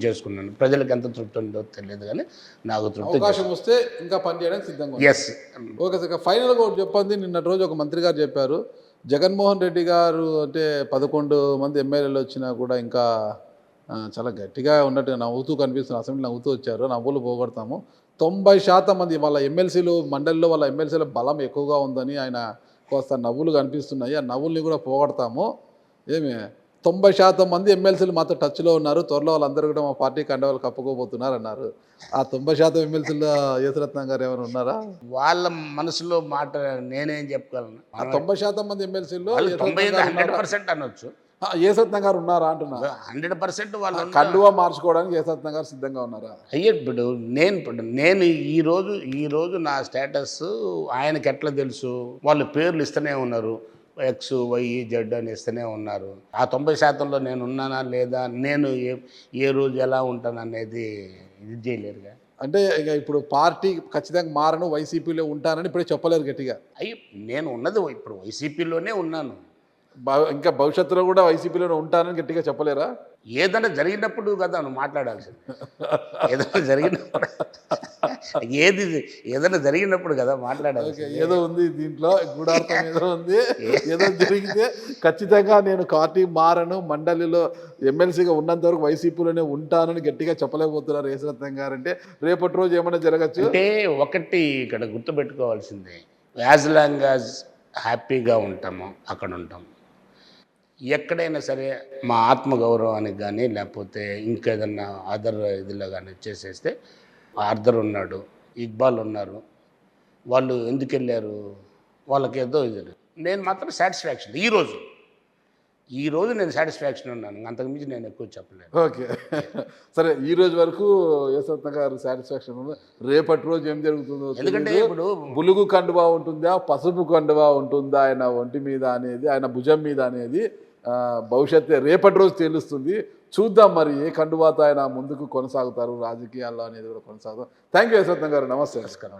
S3: చేసుకున్నాను. ప్రజలకు ఎంత తృప్తి ఉందో తెలియదు కానీ నాకు తృప్తి.
S2: అవకాశం వస్తే ఇంకా పని చేయడానికి సిద్ధంగా.
S3: ఎస్.
S2: ఓకే సార్, ఫైనల్గా ఒకటి చెప్పండి. నిన్నటి రోజు ఒక మంత్రి గారు చెప్పారు, జగన్మోహన్ రెడ్డి గారు అంటే 11 మంది ఎమ్మెల్యేలు వచ్చినా కూడా ఇంకా చాలా గట్టిగా ఉన్నట్టు నవ్వుతూ కనిపిస్తున్న అసెంబ్లీ నవ్వుతూ వచ్చారు, నవ్వులు పోగొడతాము. 90% మంది వాళ్ళ ఎమ్మెల్సీలు మండలిలో వాళ్ళ ఎమ్మెల్సీల బలం ఎక్కువగా ఉందని ఆయన కోస్త నవ్వులు కనిపిస్తున్నాయి, ఆ నవ్వుల్ని కూడా పోగొడతాము. ఏమి 90% మంది ఎమ్మెల్సీలు మాతో టచ్లో ఉన్నారు, త్వరలో వాళ్ళందరూ కూడా మా పార్టీ కండవాళ్ళు కప్పుకోబోతున్నారు అన్నారు. ఆ 90% ఎమ్మెల్సీలో యేసరత్నం గారు ఎవరు ఉన్నారా?
S3: వాళ్ళ మనసులో మాట నేనేం చెప్పగలను.
S2: ఆ 90% మంది ఎమ్మెల్సీల్లో
S3: 100% అనొచ్చు.
S2: యేసరత్నం గారు ఉన్నారా అంటున్నా.
S3: 100% వాళ్ళు
S2: కండువా మార్చుకోవడానికి యేసరత్నం గారు సిద్ధంగా ఉన్నారా?
S3: ఇప్పుడు నేను ఈరోజు నా స్టేటస్ ఆయనకి ఎట్లా తెలుసు? వాళ్ళు పేర్లు ఇస్తూనే ఉన్నారు, X, Y, Z అని ఇస్తూనే ఉన్నారు. ఆ 90%లో నేను ఉన్నానా లేదా, నేను ఏ రోజు ఎలా ఉంటాను అనేది ఇది చేయలేరుగా.
S2: అంటే ఇక ఇప్పుడు పార్టీ ఖచ్చితంగా మారను, వైసీపీలో ఉంటానని ఇప్పుడే చెప్పలేరు గట్టిగా.
S3: నేను ఉన్నది ఇప్పుడు వైసీపీలోనే ఉన్నాను.
S2: ఇంకా భవిష్యత్తులో కూడా వైసీపీలో ఉంటానని గట్టిగా చెప్పలేరా?
S3: ఏదైనా జరిగినప్పుడు కదా నువ్వు మాట్లాడాల్సింది. ఏదైనా జరిగినప్పుడు కదా మాట్లాడాలి.
S2: ఏదో ఉంది దీంట్లో గూఢార్థం, ఏదో ఉంది. ఏదో జరిగితే ఖచ్చితంగా నేను పార్టీ మారను, మండలిలో ఎమ్మెల్సీగా ఉన్నంత వరకు వైసీపీలోనే ఉంటానని గట్టిగా చెప్పలేకపోతున్నారు యేసరత్నం గారు. అంటే రేపటి రోజు ఏమైనా జరగచ్చు.
S3: అంటే ఒకటి ఇక్కడ గుర్తుపెట్టుకోవాల్సిందే, యాజ్ లాంగ్ యాజ్ హ్యాపీగా ఉంటామో అక్కడ ఉంటాము. ఎక్కడైనా సరే మా ఆత్మగౌరవానికి కానీ లేకపోతే ఇంకేదన్నా అదర్ ఇదిలో కానీ వచ్చేసేస్తే ఆర్థర్ ఉన్నాడు, ఇక్బాల్ ఉన్నారు, వాళ్ళు ఎందుకు వెళ్ళారు, వాళ్ళకి ఏదో ఇది. నేను మాత్రం సాటిస్ఫాక్షన్ ఈరోజు నేను సాటిస్ఫాక్షన్ ఉన్నాను, అంతకుమించి నేను ఎక్కువ చెప్పలేను.
S2: ఓకే సరే, ఈ రోజు వరకు యేసరత్నం గారు సాటిస్ఫాక్షన్ ఉంది. రేపటి రోజు ఏం జరుగుతుందో,
S3: ఎందుకంటే ఇప్పుడు
S2: బులుగు కండువా ఉంటుందా, పసుపు కండువా ఉంటుందా ఆయన ఒంటి మీద అనేది, ఆయన భుజం మీద అనేది భవిష్యత్తు రేపటి రోజు తెలుస్తుంది. చూద్దాం మరి ఏ కండువాతో ఆయన ముందుకు కొనసాగుతారు రాజకీయాల్లో అనేది కూడా కొనసాగుతాం. థ్యాంక్ యూ యేసరత్నం గారు, నమస్తే.
S3: నమస్కారం.